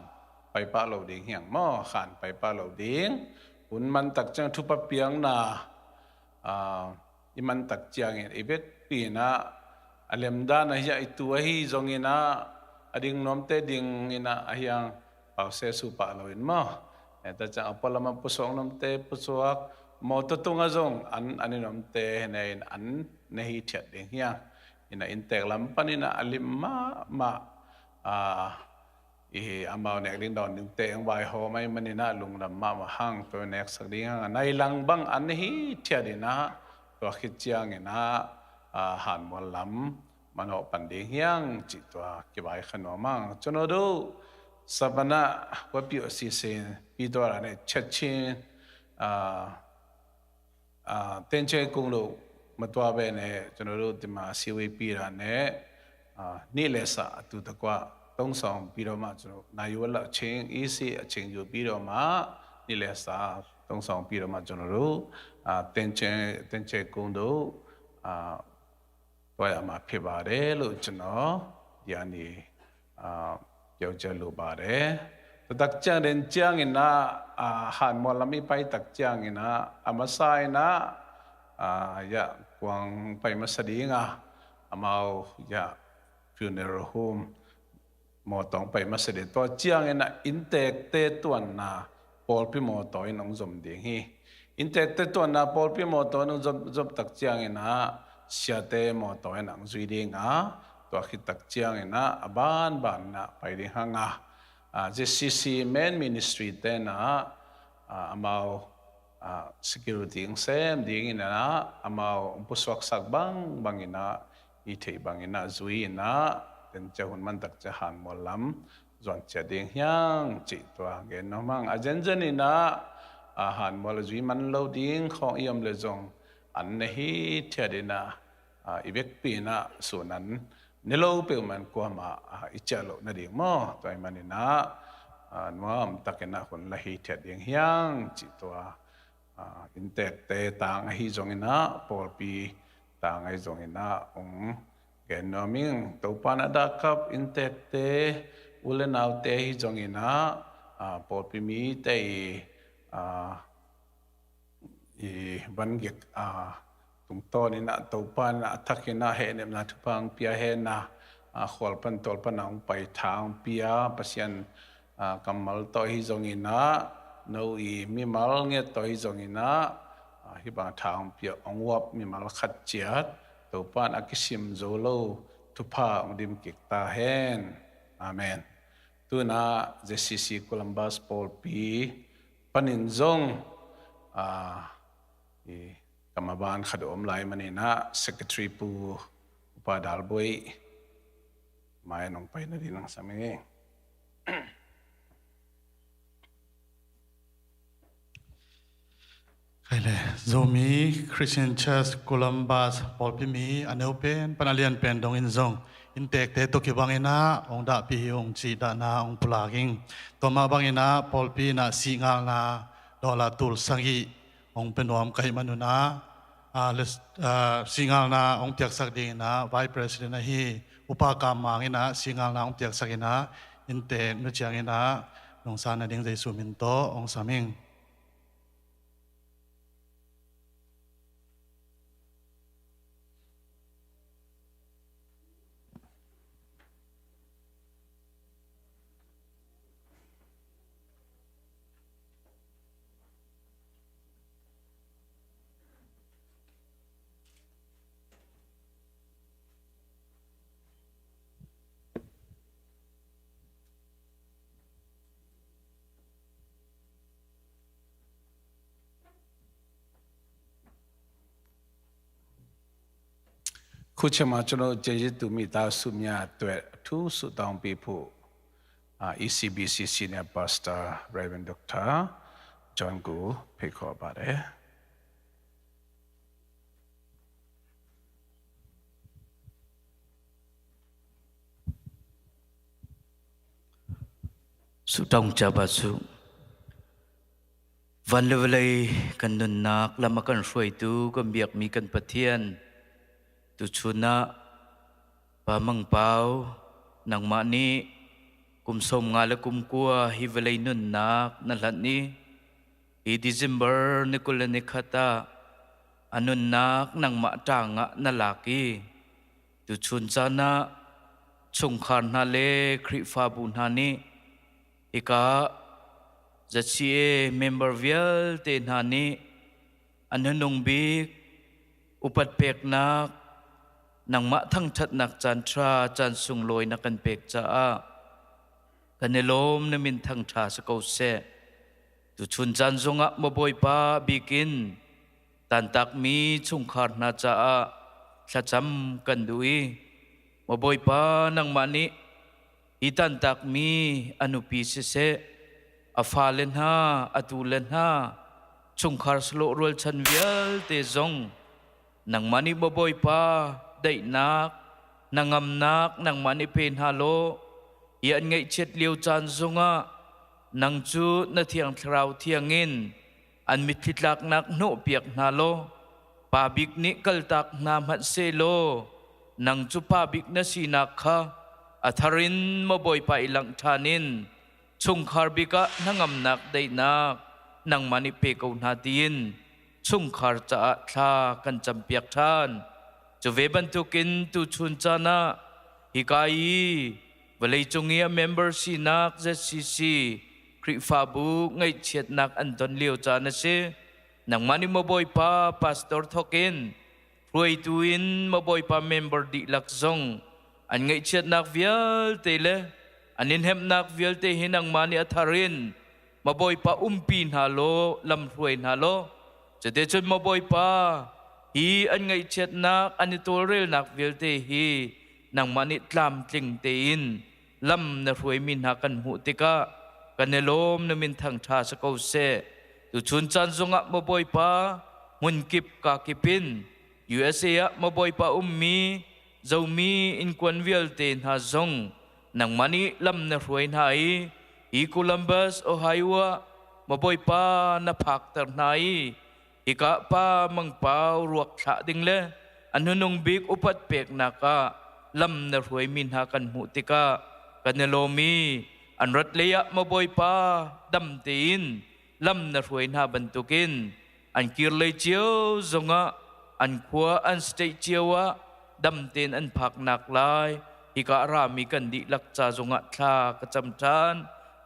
pai pa lo ding hiang mo khan pai pa lo ding hun man tak chiang thupa piang na iman tak chiang ina ibet pi na alemda na hiya itu ahi zongina ading nomte ding ina ahyang pause supa loin mo eta chang apala man pusong nomte pusuak mo tutunga zong ani nomte nein an nehi thiat ding hiya ina intek lampan ina alimma amaw nek ding don ding te ang bai ho mai manina lunglam ma hang to nek sak ding nai lang bang an hi thiat ina to khit chiang ina han mon lam mano panding hiang chi to ki bai khano mang chono do sabana wapi osisen pidora ne chachin tenche kunglo matwa be ne chonoro tima siwe pira ne ni lesa tu takwa tong song piro ma chono nayuwala ching isi aching yu piro ma ni lesa tong song piro ma chonoro tenche kunglo toya ma phibare lo chono yaniယောက်ျားလိုပါတယ်တတ်ကြတဲ့ကြံငနာဟန်မောလမီပိုက်တတ်ကြငနာအမဆိုင်နာယကွန်ပိုင်မစဒီငါအမောယ funeral home မောတောင်ပိုင်မစဒီတော့ကြငနာ intake တဲ့တွန်နာပေါ်ပြမောတော်နုံဇုံဒီဟီ intake တဲ့တွန်နာပေါ်ပြမောတော်နုံဇုံတတ်ကြငနာရှာတဲ့မောတော်နုံဇွီဒီငါตัวขิตักเจียงนะบ้านนะไปดิฮังJCC main ministry เตนะมา security เซมดิ้งนะมาผู้สวักสักบางนะอีเทบางนะจุยนะเป็นเจ้าหุ่นมันตักจะหันมอลำจวนจะดิ้งยังจิตตัวเงินน้องมังอาจารย์นี่นะหันมอลจุยมันเราดิ้งของยมเลยจงอันนี้เทียดีนะอีเวกปีนะส่วนนั้นนี่เราเปลี่ยนมันกว่ามาอิจฉาโลนั่นเองมั้งตัวมันนี่นะนัวมันตักกันนะคนละเหตุเดียงเฮียงจิตตัวอินเตอร์เตต่างให้จงอินะพอปีต่างให้จงอินะแกนน้มิงตัวปานาดากับอินเตอร์เตอุเลนเอาเตให้จงอินะพอปีมีเตอีบันเกตตุงโตนี่นะตัวปันทักนะเห็นนะทุพังเปียเห็นนะขวลปันตัวปันเอาไปทางเปียปัสยันกำมัลตัวฮิจงอินะนูอีมีมัลเงี้ยตัวฮิจงอินะฮิบางทางเปียองวับมีมัลขัดเจียดตัวปันอากิสิมโซโลทุพาองดิมกิกตาเห็นอาเมนตัวน่ะ JCC โคลัมบัสปอลปีปันินจงกรรมบาลขัดอมไลมันนี่นะ secretary ปูอุปาดาลบอยมาหนองไปนั่นดีนังสามีใครเลยโซมีคริสเตียนเชิร์ชโคลัมบัสปอลพิมีอันเอวเป็นปนาเลียนเป็นดงอินซงอินเตกเตตุกิบังอินะองดาปีองจีดานาองปุลากิงตัวมาบังอินะปอลปีนะสีงานาดอลลาตุลสังกีองเป็นวามไกมนุนะสิงห์นาองเตียกสักดีนะไวประธานนะฮีอุปกรรมมางินะสิงห์นาองเตียกสักนะอินเตนุจางนะลงสานดิ่งใจสุมินโตองสามิง คุชมาจโนเจจิตุมิตาสุมยาตัวทุสุตองปีผู้ECBC Senior Pastor Reverend Dr. John Gu เพคอบาเรสุตองจับสุวันเลวเลยกันนุนนักละมากันช่วยตูก็เบียกมีกันปะเทียนตุชุนะปามังเปานังมานี้กุมสมงาและกุมกัวฮิเวลัยนุนนักนั่นละนี้อีดิซิมเบอร์นิคุลนิคตาอนุนนักนังมาจางะนั่นลักีตุชุนจานะชงคานนาเลคริฟาบุนานีอีกาจะเชียเมมเบอร์เวลเตนานีอันนั้นนงบีกอุปัตเปกนักนังมะทั้งชัดนักจันทราจันสุงลอยนักกันเปกจ้ากันในลมนมินทั้งชาสกาวเสตุชุนจันทรงะมาบอยป้าบิกินตันตักมีชุงขาดนาจ้าสะจำกันดุยมาบอยป้านังมานี้ hitan tak mi anupi se afalen ha atulen ha chungkhar slo rol chan vial te zong nang mani boboy pa dai nak nangam nak nang mani pen halo yan ngai chet liu chan zonga nang chu na thiang thrau thiangin an mithitlak nak no piak na lo pabik ni kaltak na mat se lo nang chu pabik na sinak kha atharin maboy pa ilang thanin chungkhar bika nangam nak dai nak nang mani pe ko na tin chungkhar cha tha kan champiak than chu ve ban tu kin tu chun chana hikai valei chungia member si nak zcc kri fa bu ngai chet nak an don liu cha na se nang mani maboy pa pastor thokin ruai tuin maboy pa member di lak zong an ngai chet nak vial te le anin hem nak vial te hinang mani atharin maboy pa umpin halo lam ruai halo chete chun maboy pa hi an ngai chet nak ani torel nak vial te hi nang mani tlam tling te in lam na ruai min ha kan hu te ka kanelom na min thang tha sa ko se tu chun chan zonga maboy pa mun kip ka kipin USA maboy pa ummi zomi in kwan vial ten ha zong nang mani lam na ruai nai i Columbus Ohio maboy pa na phak tar nai ika pa mang pau ruak tha ding le anunong big upat pek na ka lam na ruai min ha kan hu te ka kanelomi an rat leya maboy pa dam tin lam na ruai na bantukin an kirlei chiao zonga an khua an stay chiawa dam tin an phak nak lai hika rami kan di lak cha zonga tha ka cham than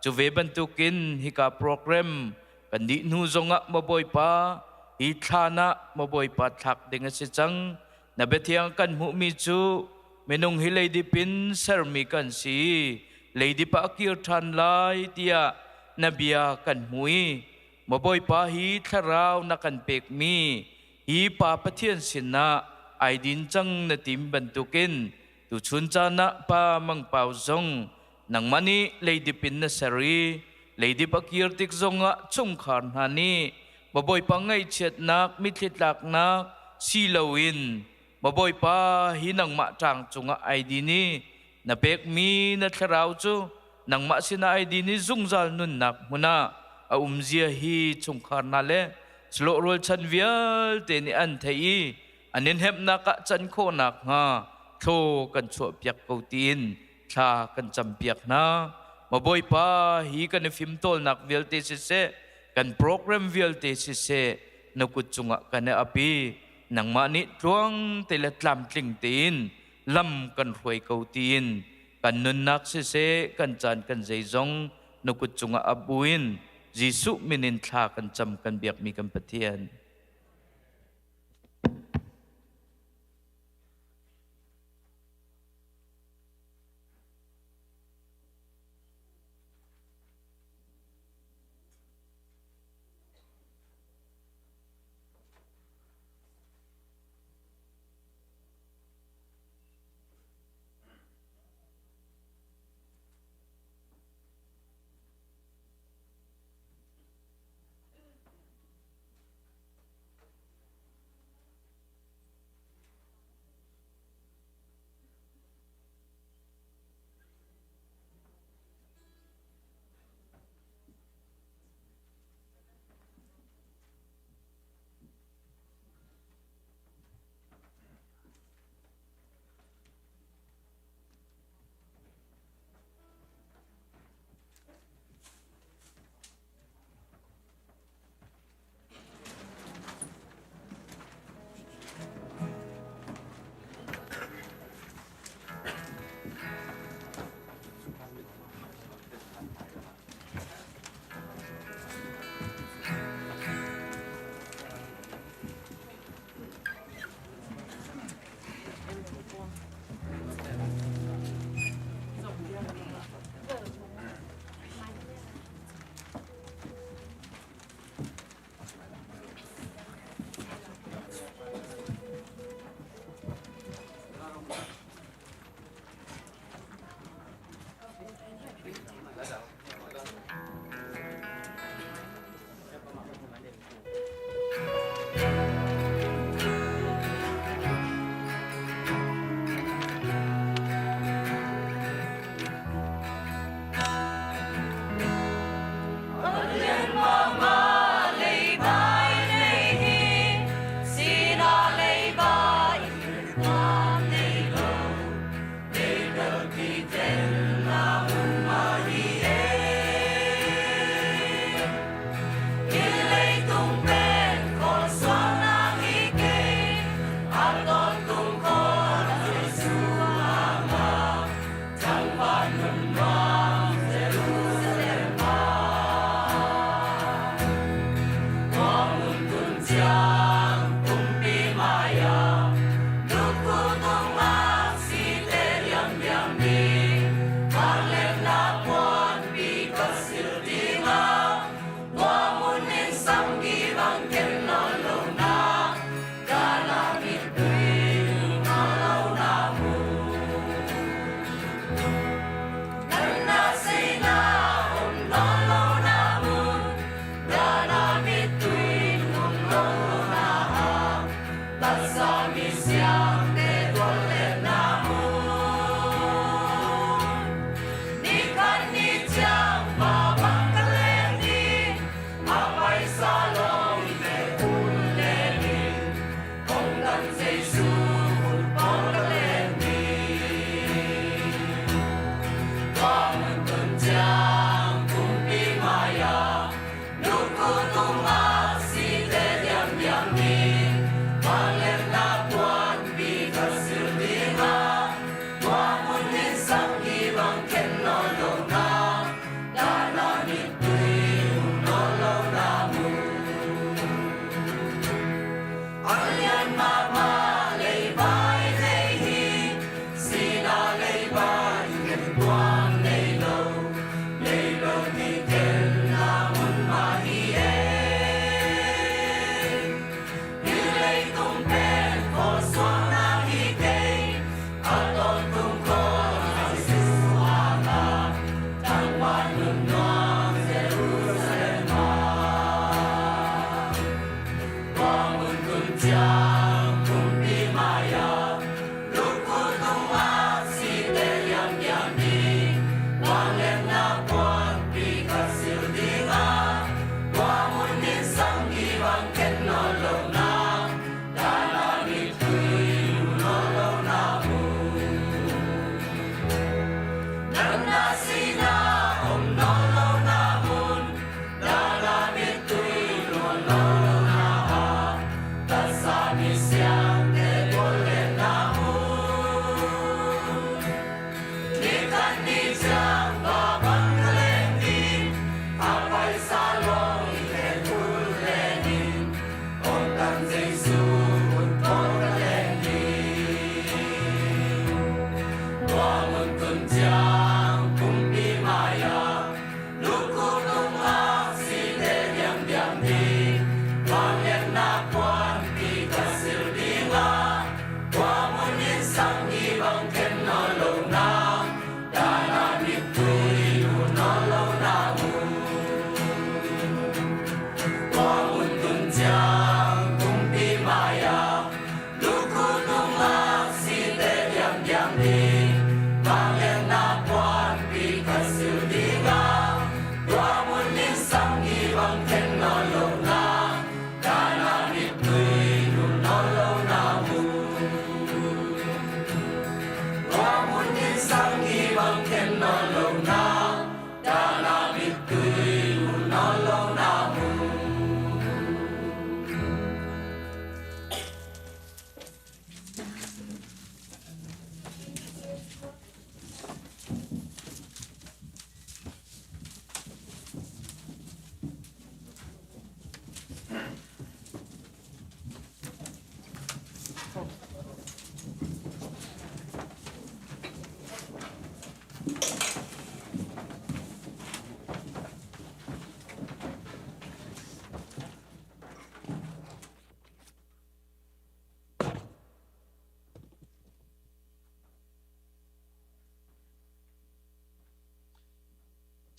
chu ve bantukin hika program kan di nu zonga maboy pa hi thana maboy pa thak ding se chang na bethiang kan mu mi chu menung hi lady pin sermi kan si lady pa akir than lai tia nabia kan mui maboy pa hi tharau na kan pek mi hi pa pathian sinna ai din chang na tim bantukin tu chun chana pa mang pau zong nang mani lady pin na sari lady pa kir tik zonga chungkhar hani maboy pa ngai chet nak mitlitlak nak silawin maboy pa hinang ma tang chunga ai di ni na pek mi na tharau chu nang ma sina ai di ni zungzal nun nak muna a umzia hi chungkhar na le slo rol chan vial te ni an thei anin hep na ka chan kho nak ha tho kan chu piak ko tin tha kan cham piak na maboy pa hi kan film tol nak vial te se kan program vial te se nakut chunga kan api nang mani tuang te la tlam tling tin lam kan huai ko tin kan nun nak se kan chan kan zai zong nakut chunga abuin jisu minin tha kan cham kan biak mi kan pathian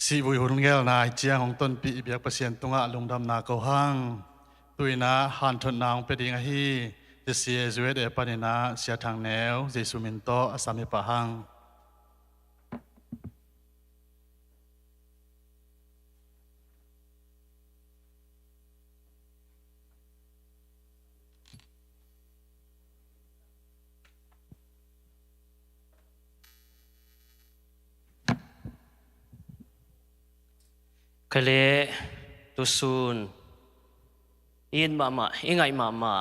si vui hurun gel na chiang hong ton pi biak pasien tunga lungdam na ko hang ตุยนะหันทนนางเป็ดิงฮีจะเสียจวยเดปนินะเสียทางแนวเจสุมินโตอสามิปะหังเคลตุซูนอินมาอิงไงมา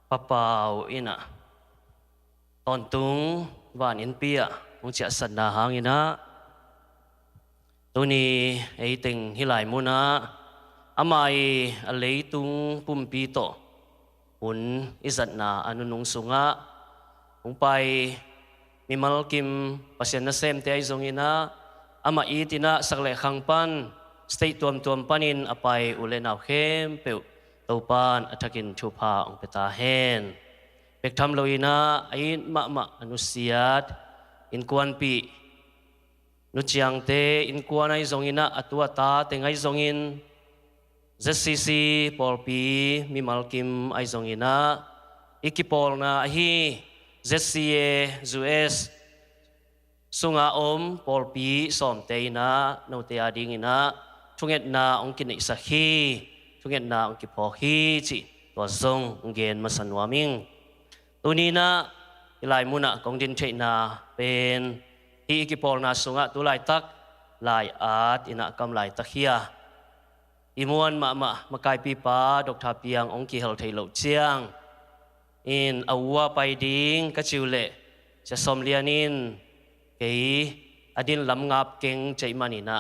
ปะเปาอินะตอนตุงวานินเปียองเจ้าสันนาหางอินะตัวนี้ไอติงฮิไลมุนะอามาอเลตุงปุ่มปีโตหุ่นอิสันนาอนุนุงสุงะองไปมีมัลกิมปัสยานเซมเตไอซงอินะอามาอีตินะสักเลขังปันสเตย์ตัวปันินอภัยอุเลนเอาเข้มเปิวตัวปันอัฐกินชูพาองเปตาเฮนเป็กทำโลอินะไอ้มะอนุสียดอินกวนปีนุจียงเตอินกวนไอซงอินะอัตัวตาเตงไอซงอินเจสซีปอลปีมีมัลกิมไอซงอินะอิกิปอลนะฮีเจสซีจูเอสสุงาปอลปีสอมเตยนะโนเตียดิงอินะทุกเอ็ดนาองกินอิสฮีทุกเอ็ดนาองกิพอฮีจิตัวซงองเกนมาสันวามิงตัวนี้นะลายมุนะกองดินเทนาเป็นที่กิปอลนาสุงะตัวลายตักลายอาดอินะกำลายตะเคียอิมวนมากายปีปาดอกทาเปียงองกิเฮลไทยเหลาเจียงอินอาวัวไปดิ้งกะจิวเละจะสมเลียนินเกยอดินลำงับเก่งใจมันอินะ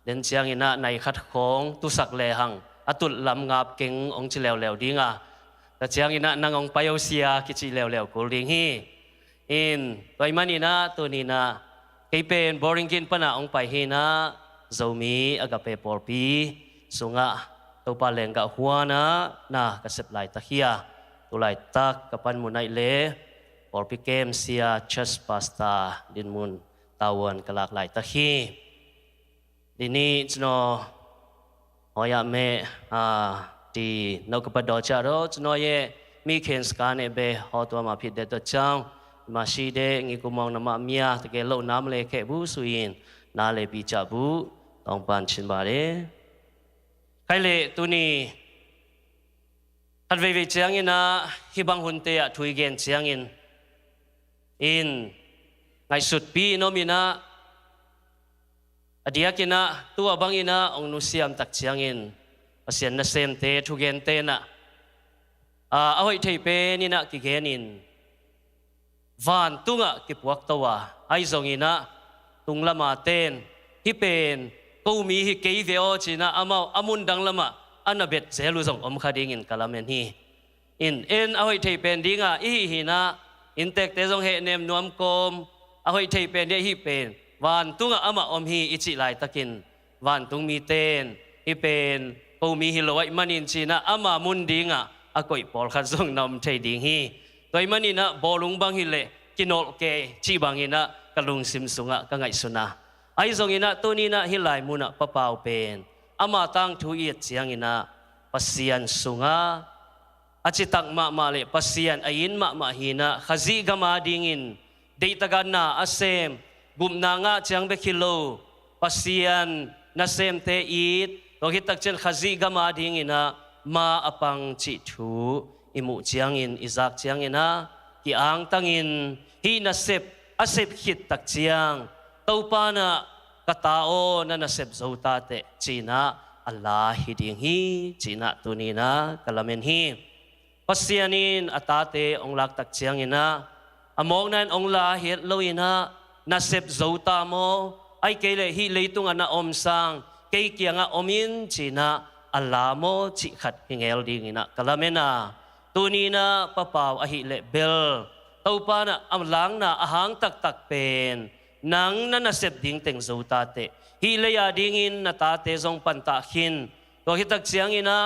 เดินเชียงอินะในขัดของตุสักเลหังอตุลลำงับเก่งองจิแล้วดิ้งอ่ะแต่เชียงอินะนางองไปเอาเสียกิจิแล้วกูดิ้งฮีอินตัวมันอินะตัวนี้นะเกยเป็นบริงกินปนะองไปฮีนะเจ้ามีอากาเปปอลปีสุงะตัวปาเลงกะหัวนะกระเสพลายตะเคียตัวลายตักกับปันมุนัยเล่ปอลปีเกมเสียชัสปาสตาดินมุนตาวันกลากลายตะคีดินี้จโนหอยเมที่นกปดอจารโจโนเยมีเคนสการเนเบหอตัวมาพิดเดตจังมาชีเดงิกุมองนมาเมียตะเกลน้ำเลเคบุสุยินนาเลปีจับุต้องปันชินบาเรใครเลตัวนี้ฮัดเวเจียงอินะฮิบังหุนเตะถุยเกนเจียงอินไงสุดปีโนมินะอดียกินะตัวบังอินะองนุเซียมตักเจียงอินภาษาเนเซมเตถุเกนเตนะเอาไว้ที่เป็นนี่นะกิเกนินวันตุงะกิปวักตัวไอซงอินะตุงละมาเตนฮิเป็นกูมีฮิเกยเวอจีนะอามุนดังละมาอันนั้นเบ็ดเซลุซงขดิงินกะละเมนฮีอินเอาไว้ที่เป็นดิ้งอีหินะอินเตกเตซงเฮเนมนวมกลมเอาไว้ที่เป็นเดียฮิเป็นวันตุงะฮีอิจิไลตะกินวันตุงมีเตนฮิเป็นกูมีฮิโลไอมันอินจีนะมุนดิ้งอากอยปอลขัดซงนำเทดิ้งฮีตัวมันนี่นะบอลุงบังฮิเลกินอลเกจีบังฮินะกะลุงซิมสุงะกะไงสุนะไอซงอินะตัวนี้นะฮิไลมุนะปะเปาเป็นตั้งทุยเจียงอินะปัสยันสุงะอาจิตักมาเลปัสยันอายินมาหินะขจิกามาดิ่งินเดตกันนะอาเซมบุมนางะเจียงเบคิโลปัสยันนาเซมเตอีดตัวฮิตักเจนขจิกามาดิ่งินะมาอปังจิทูอิมุเจียงอินอิซักเจียงอินะที่อ่างตังอินฮีนาเซบอาเซบฮิตตักเจียงตัวปานะกตาโอนันเซบโซตาเตจีนะอัลลาฮิดิงฮีจีนะตุนีนะกะละเมนฮีปัสยานินอัตาเตองลักตักเชียงอินะอมองนั้นองลาเฮดโลอินะนัเซบโซตาโมไอเกเลฮิเลตุงอันอมสังเกเกียงอมินจีนะอัลลาโมจิขัดฮิงเอลดิงอินะกะละเมนะตุนีนะปะเปาอหิเลเบลตัวปานะอัมลังนะอาหางตักเป็นนังนั่นเสพดิ่งเต็งโซตาเตฮิเลยาดิ่งอินนาตาเตซงปันตาขินตัวฮิตักเสียงอินะ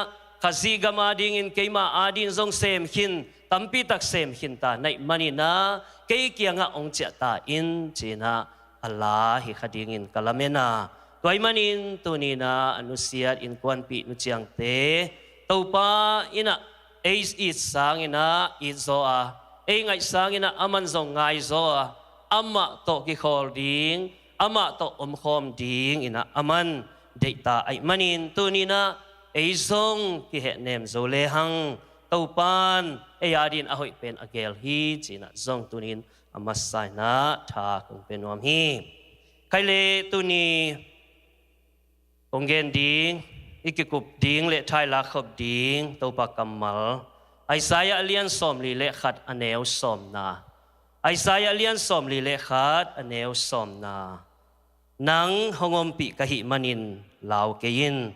ขจิกามาดิ่งอินเกยมาอาดินซงเซมขินตัมปีตักเซมขินตาในมันอินะเกยเกียงะองเจตาอินจีนะอัลลาฮิขดิ่งอินกะละเมนะตัวมันอินตัวนี้นะอนุเสียอินกวนปีนุเจียงเต tàu pa ina age it sang ina it zo a ngai sang ina aman zong ngai zo a ama to ki khol ding ama to khom ding ina aman data ai manin tunina ei zong ki he nem zo le hang tàu pan ei adin a hoi pen agel hi china zong tunin amasai na tha kong pen wam hi kai le tuni ong gen ding ikikup ding le thai la khop ding tàu pa kamal Isaiah lian som li le khat aneu som na Isaiah lian som li le khat aneu som na nang hongom pi kahi manin lau kein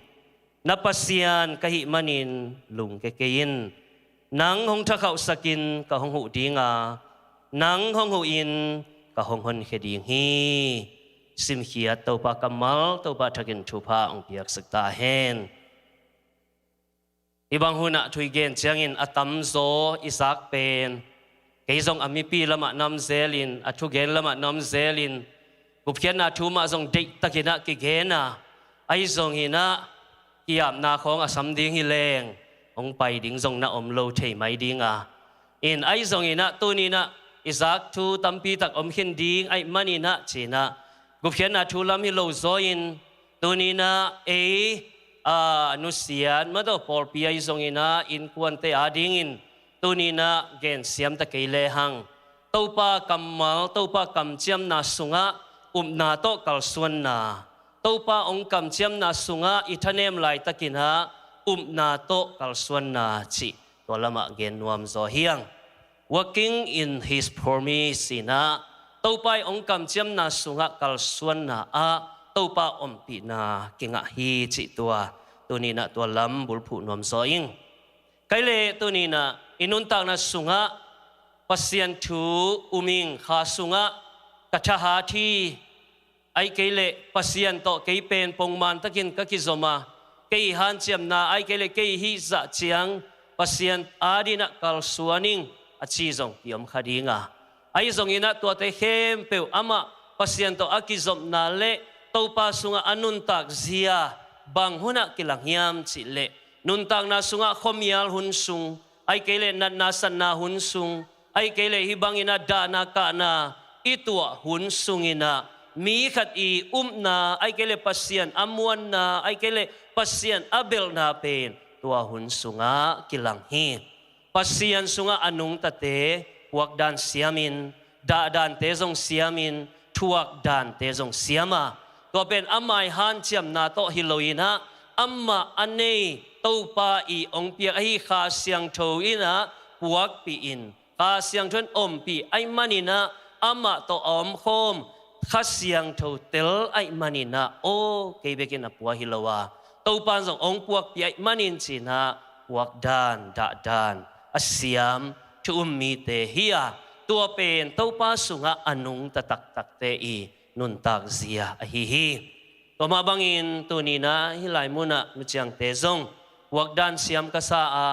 napasian kahi manin lung ke kein nang hong tha khau sakin ka hong hu dinga nang hong hu in ka hong hon kheding hi sim khia tàu pa kamal tàu pa thakin thupa ong piak sakta hen ibang huna thui gen chiangin atam zo isak pen keizong amipi lama nam zelin athu gen lama nam zelin gupkhian na thu ma zong dei takina ki gena ai zong hina kiam na khong asam ding hi leng ong pai ding zong na om lo thei mai dinga in ai zong hina tunina isak thu tampi tak om khin ding ai manina china gupkhian na thu lam hi lo zo in tunina nusian mado por pia izong ina in kuante ading in tunina gen siam ta keile hang topa kamal topa kamchiam na sunga na to kalsuan na topa ong kamchiam na sunga ithanem lai takina na to kalsuan na chi to lama gen nuam zo hiang working in his promise ina topa ong kamchiam na sunga kalsuan na a topa ompi na kinga hi chi tua tunina tua lam bulphu nom zoing kaile tunina inuntang na sunga pasian thu uming kha sunga kacha ha thi ai kaile pasian to kei pen pongman takin kakizoma kei han chiam na ai kaile kei hi za chiang pasian adina kal suaning achi zong yom khadinga ai zong ina tua te hem pe ama pasian to akizom na le topa sunga anun tak zia bang huna kilang yam chi le nun tak na sunga khomial hun sung ai kele nat na san na hun sung ai kele hibang ina da na ka na itua hun sung ina mi khat i na ai kele pasian amuan na ai kele pasian abel na pen tua hun sunga kilang hi pasian sunga anung tate wak dan siamin da dan te zong siamin thuak dan te zong siamaตัวเป็นอามัยฮันเชียมนาโตฮิโลอินะอามาอันนี้ตัวป้าอีองเปียไอข้าเสียงโถอินะพวกปีอินข้าเสียงทวนอมปีไอมันอินะอามาตัวอมโคมข้าเสียงโถเตลไอมันอินะโอ้เกย์เบกินปัวฮิโลวาตัวป้าส่งองพวกปีไอมันอินสินะพวกดานด่าดานอาเสียมชุมมีเตฮียตัวเป็นตัวป้าสุงะอนุงตะตักตักเตอีnun tak zia ahihi to mabangin tunina hilai muna nuchiang tezong wakdan siam kasa a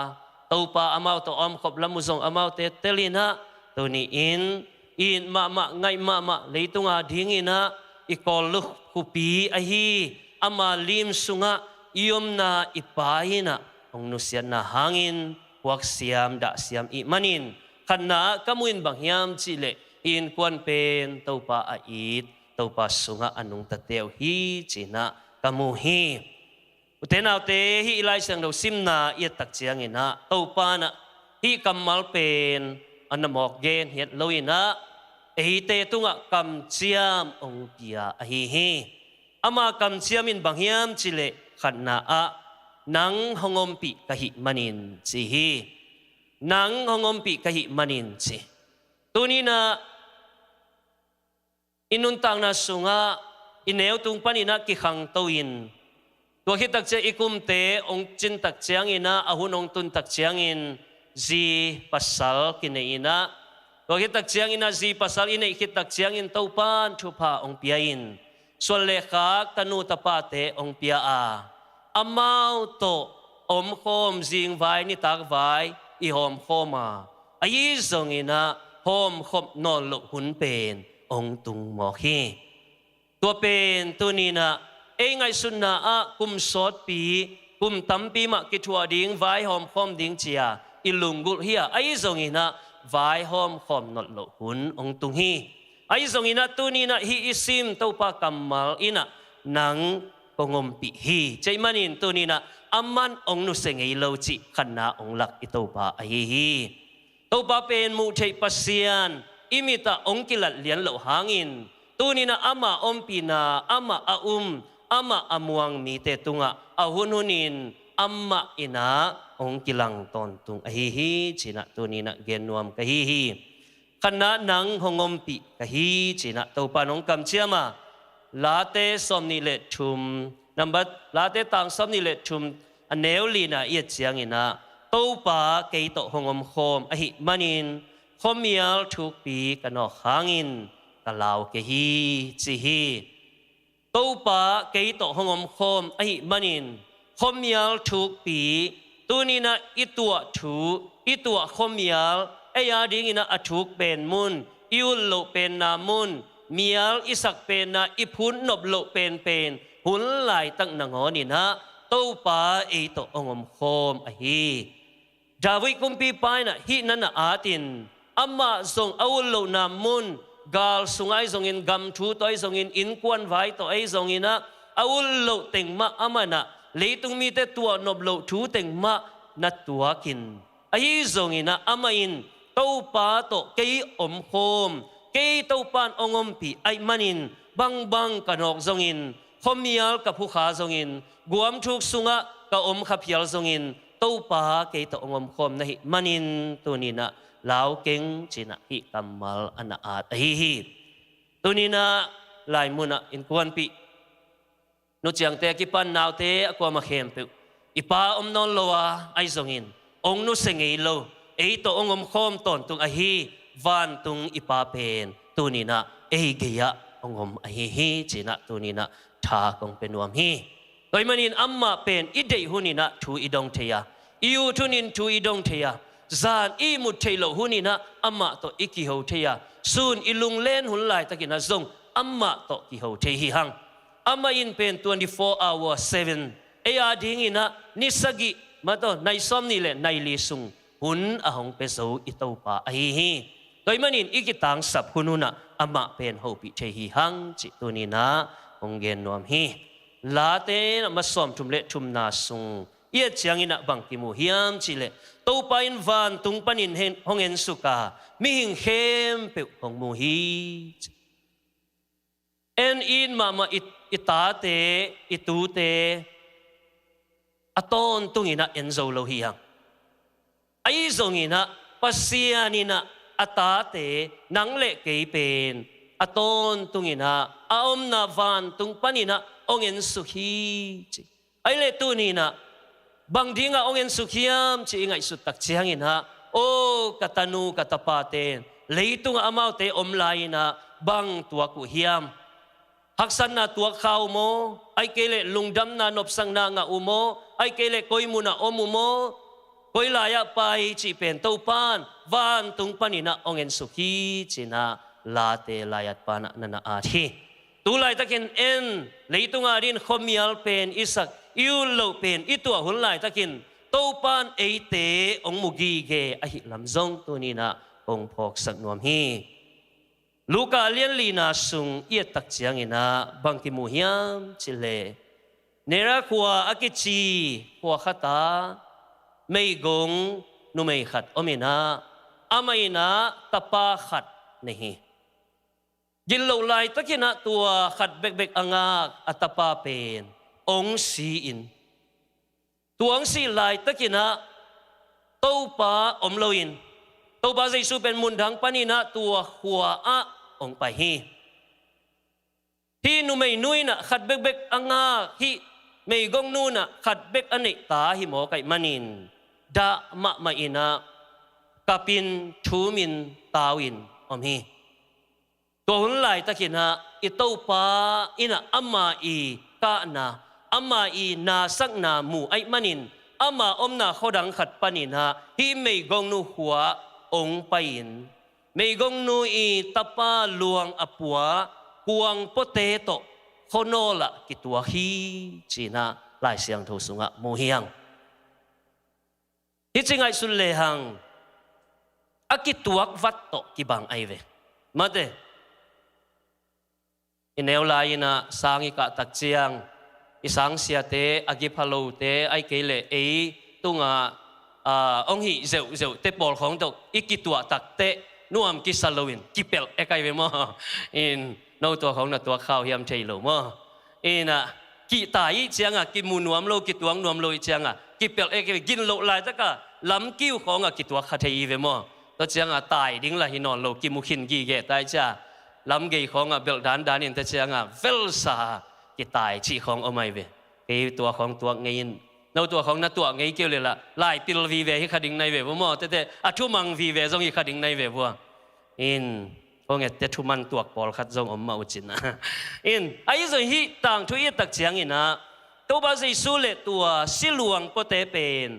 topa amau to om khop lamuzong amau te telina tuni in ma ngai ma leitunga dingina ikol lu kupi ahi ama lim sunga iomna ipaina ong nusian na hangin wak siam da siam i manin khanna kamuin bangyam chile in kwan pen topa ait topa sunga anung tateo hi china kamuhi utenaw te hi ilai sang do simna ia tak chiang ina topa na hi kamal pen anamok gen hiat loina ehi te tunga kam chiam ong pia ahi hi ama kam chiamin bangyam chile khanna a nang hongompi kahi manin chi hi nang hongompi kahi manin chi tunina inuntang na sunga ineu tung panina ki khang toin to hi tak che ikum te ong chin tak chiang ina ahun ong tun tak chiang in zi pasal kineina to hi tak chiang ina zi pasal ina hit tak chiang in topan thupa ong piain sol lekha kanu tapate ong pia a amau to om khom jing vai ni tak vai i hom khoma ai zong ina hom khop non lo hun pen ong tung mo hiตัวเป็นตัวนี้นะเองไงสุนนะอะกุมสอดปี กุมตั้มปีมากิชัวดิ้งไว้หอมคอมดิ้งเจียอิลุงกุลเฮียไอ้ทรงอินะไว้หอมคอมนดโลหุนองตุงฮีไอ้ทรงอินะตุนีนะฮีอิซิมเต้าปากัมมัลอินะนังกงมปีฮีใจมันอินตุนีนะอามันองนุเสงไอโลจิขันนาองลักอิเต้าปาไอฮีเต้าปาเป็นมุเทปัสเซียนอิมิตาองกิลัดเลียนโลหางอินตุนีนะอามาอมปีนาอามาอาอามาอมวงมีเตตุงะอาหุนุนินอามาอินาองกิลังตอนตุงอหิฮิจินะตุนีนะเกนวมกะหิฮิขณะนังหงอมปีกะหิจินะตัวปานองกำเชียมาลาเตสมนิเลชุมนับลาเตตังสมนิเลชุมอันเนวลีนะเอียเจียงอินะตัวปาเกยโตหงอมโคมอหิมันินคมยาลทุกปีกันอหางอินกะลาวกะหิจิฮิตัวปาเกยโตหงอมโคมอหิมันินคมยาลทุกปีตัวนี้นะอีตัวถูอีตัวคมยาลไอ้ยาดิ้งนะอถูกเป็นมุนอิวโลเป็นนามุนมียาลอิสักเป็นนาอิพุนนบโลเป็นหุนไหลตั้งนางอนี่นะตัวปาไอตัวองมโคมอหีดาวิกุมปีไปนะฮีนั่นนะอาตินอามาส่งเอาโลนามุนกาลสุงไอส่งอินกำทูตัวไอส่งอินควนไว้ตัวไอส่งอินนะเอาโลเต็งมาอามานะเลยตุงมีแต่ตัวนบโลทูเต็งมานัดตัวกินไอ้ทรงอินะอามาอินเต้าปาโตเกยอมโคมเกยเต้าปานองอมปีไอ้มันอินบังกันอกทรงอินคอมียลกับผู้ขาทรงอินกวมทุกสุงะกับอมขับยลทรงอินเต้าปาเกยเต้าองอมโคมนะฮิมันอินตัวนี้นะลาวเก่งจินะฮิกัมมัลอันอาตฮิตัวนี้นะลายมุนะอินกวนปีนุจังเตกิปันนาวเตอความาเข้มปิวอีป้าอมนอนโลวาไอซงอินองนุเสงโลไอตัวองมโคมตอนตุงอหีวันตุงอีป้าเป็นตัวนี้นะไอเกียองมอหีฮีจีนะตัวนี้นะทากงเป็นวมฮีโดยมันอินอัมมาเป็นอิเดหุนินะทูอิดงเทียอิวทุนินทูอิดงเทียจานอีมุดเทโลหุนินะอัมมาตัวอิกิโฮเทียซูนอิลุงเล่นหุนไหลตะกินะซงอัมมาตัวกิโฮเทียหังอามาอินเป็น24 hours 7เอียดิ้งอินะนิสกิมาตัวในซ้อมนี่แหละในลิสุงหุนอาหงเปโซอิตาปาไอฮีโดยมันอินอีกิตังสับหุนุนะอามาเป็นหูปิเทฮีหังจิตัวนี้นะองเกนนวมฮีลาเตนมาซ้อมทุมเละทุมนาสุงเอียจังอินะบังกิมูฮิมจิเลตัวปาอินวันตุงปันินเฮนหงเอ็นสุกามิหิงเข้มเปิหงมูฮีเอ็นอินมาอิตาเตอิตูเตอตอนตุงินะเอ็นโซโลฮียังไอซงินะปัสเซียนินะอตาเตนังเละเกยเป็นอตอนตุงินะอาอมนาวันตุงปานินะองเอ็นสุขีจิไอเลตุนีนะบางทีงะองเอ็นสุขียมจิงะสุดตักเชียงอินะโอกตานูกตาปาเตนเลยตุงอามาวเตอมลายนะบางตัวกุเฮียมหักสันนาตัวข้าวโมไอเกเลลุงดำนานบสังนางะอุโมไอเกเลกอยมุนะอมุโมกอยลายะไปจีเป็นเต้าปานวันตุงปานินะองเอ็นสุขีจินะลาเตลายัดปานะนันอาทีตุลายตะเกินเอ็นเลยตุงอารินขมียลเป็นอิสักอิวโลเป็นอิตัวหุ่นลายตะกินเต้าปานเอเตองมุกีเกอหิลำซงตัวนี้นะองพอกสักนวมฮีลูกาเลียนลีนาสุงเอียตักเจียงอินะบังกิมูฮิมจิเลเนรักว่าอากิจีหัวขัตาไม่กงนุไม่ขัดอมินะอาไม่นะตะปาขัดนี่ยินโลไลตะกินะตัวขัดเบกๆอ่างอัตปาเป็นองสีอินตัวองสีไลตะกินะเต้าปาอมโลอินตัวปาใจสูเป็นมุนดังปานินะตัวหัวอะองไปฮีที่นุไม่นุยนะขัดเบกๆอ่างที่ไม่กงนูนะขัดเบกอันนี้ตาหิโมไกมันินดะมะมาอินะกับปินทูมินตาวินอมฮีตัวหุ่นไหลตะกินะอิโตปาอินะอัมมาอีกะนะอัมมาอีนาสักนามูไอมันินอามาอมนาขดังขัดปานินะที่ไม่กงนูหัวองไปอินไม่กงนูอีตะปาลวงอปัวกวงโปเตโตโคโนละกิตัวฮีจีนะ ลายเสียงทูสุงะมูเฮียงที่จริงไอ้สุดเลยหังอากิตัววัดโตกิบังไอเวมาเดอินเอลลายนะสังอิกะตักเจียงอิสังเสียเตอากิพาโลเตไอเกเลเอตุงองหิเจ้าเตปอลของตกอีกิตัวตักเตนุ่มกิสลวินกิเปลเอกไอเวมออินโนตัวของตัวข้าวเฮียมเชยโลมออินกิตายเจียงกิมูนวมโลกิตวงนวมโลเจียงกิเปลเอกกินโลลายตะกะลำกิ้วของกิตัวคาเทยเวมอตัวเจียงตายดิ้งละหินอนโลกิมุขินกีเกตายจ้าลำเกยของเบลดานอินตัวเจียงเวลซากิตายชีของอไม่เวเกยตัวของตัวเงินเราตัวของนัตัวเงยเกี่ยวเลยละไล่ปิลวีเวให้ขัดิงในเวบ่มอแต่อัทุมังวีเวจงให้ขัดิงในเวบ่อินพวกเงี้ยแต่ทุมันตัวปอลขัดจงอมมาอุจินนะอินไอ้ส่วนที่ต่างทุยตักเจียงอินนะตัวบาสิสุเลตัวสิลวงก็เตเป็น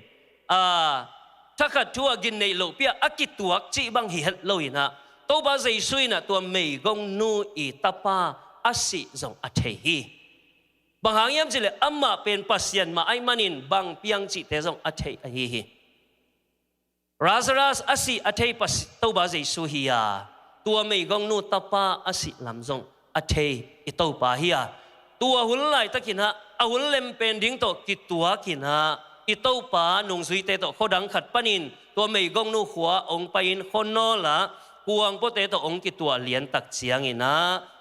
ถ้าขัดทัวกินในโลกเปียอากิตัวจีบังหิฮัดโลอินะตัวบาสิสุยนะตัวเมยกงนูอิตาปาอาศิจงอัเทฮีบางหางยามจิเลอัมมาเป็นปัสยันมาไอมันินบางเปียงจิเตจงอัเทอฮีฮีราสอาศิอัเทปัสตัวบาสิสุฮียาตัวไม่กงนูตาปาอาศิลำจงอัเทอิตัวปาฮียาตัวหุ่นไหลตะกินะอาหุ่นเล็มเป็นดิ้งโตกิตัวกินะอิตัวปาหนุ่งสุยเตโตโคดังขัดปนินตัวไม่กงนูหัวองไปอินคนนอละกวงโปเตโตองกิตัวเลียนตักเสียงอินะ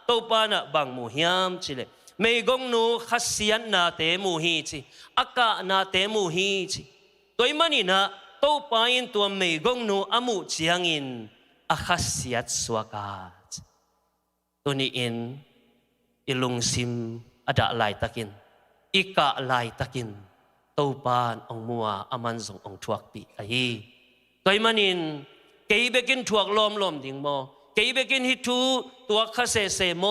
ตัวปานะบางมูฮิยามจิเลไม่กงนูขัดเสียนนาเตมูฮีจิอากานาเตมูฮีจิตัวมันนี่นะตัวปาอินตัวไม่กงนูอามูเจียงอินอาขัดเสียดสวากาศตัวนี้อินอิลุงซิมอดาลายตะกินอิกะลายตะกินตัวปานองมัวอามันส่งองทวกปีไอตัวมันอินเกยเบกินทวกลมดิ่งโมเกยเบกินฮิตูตัวขัดเสโม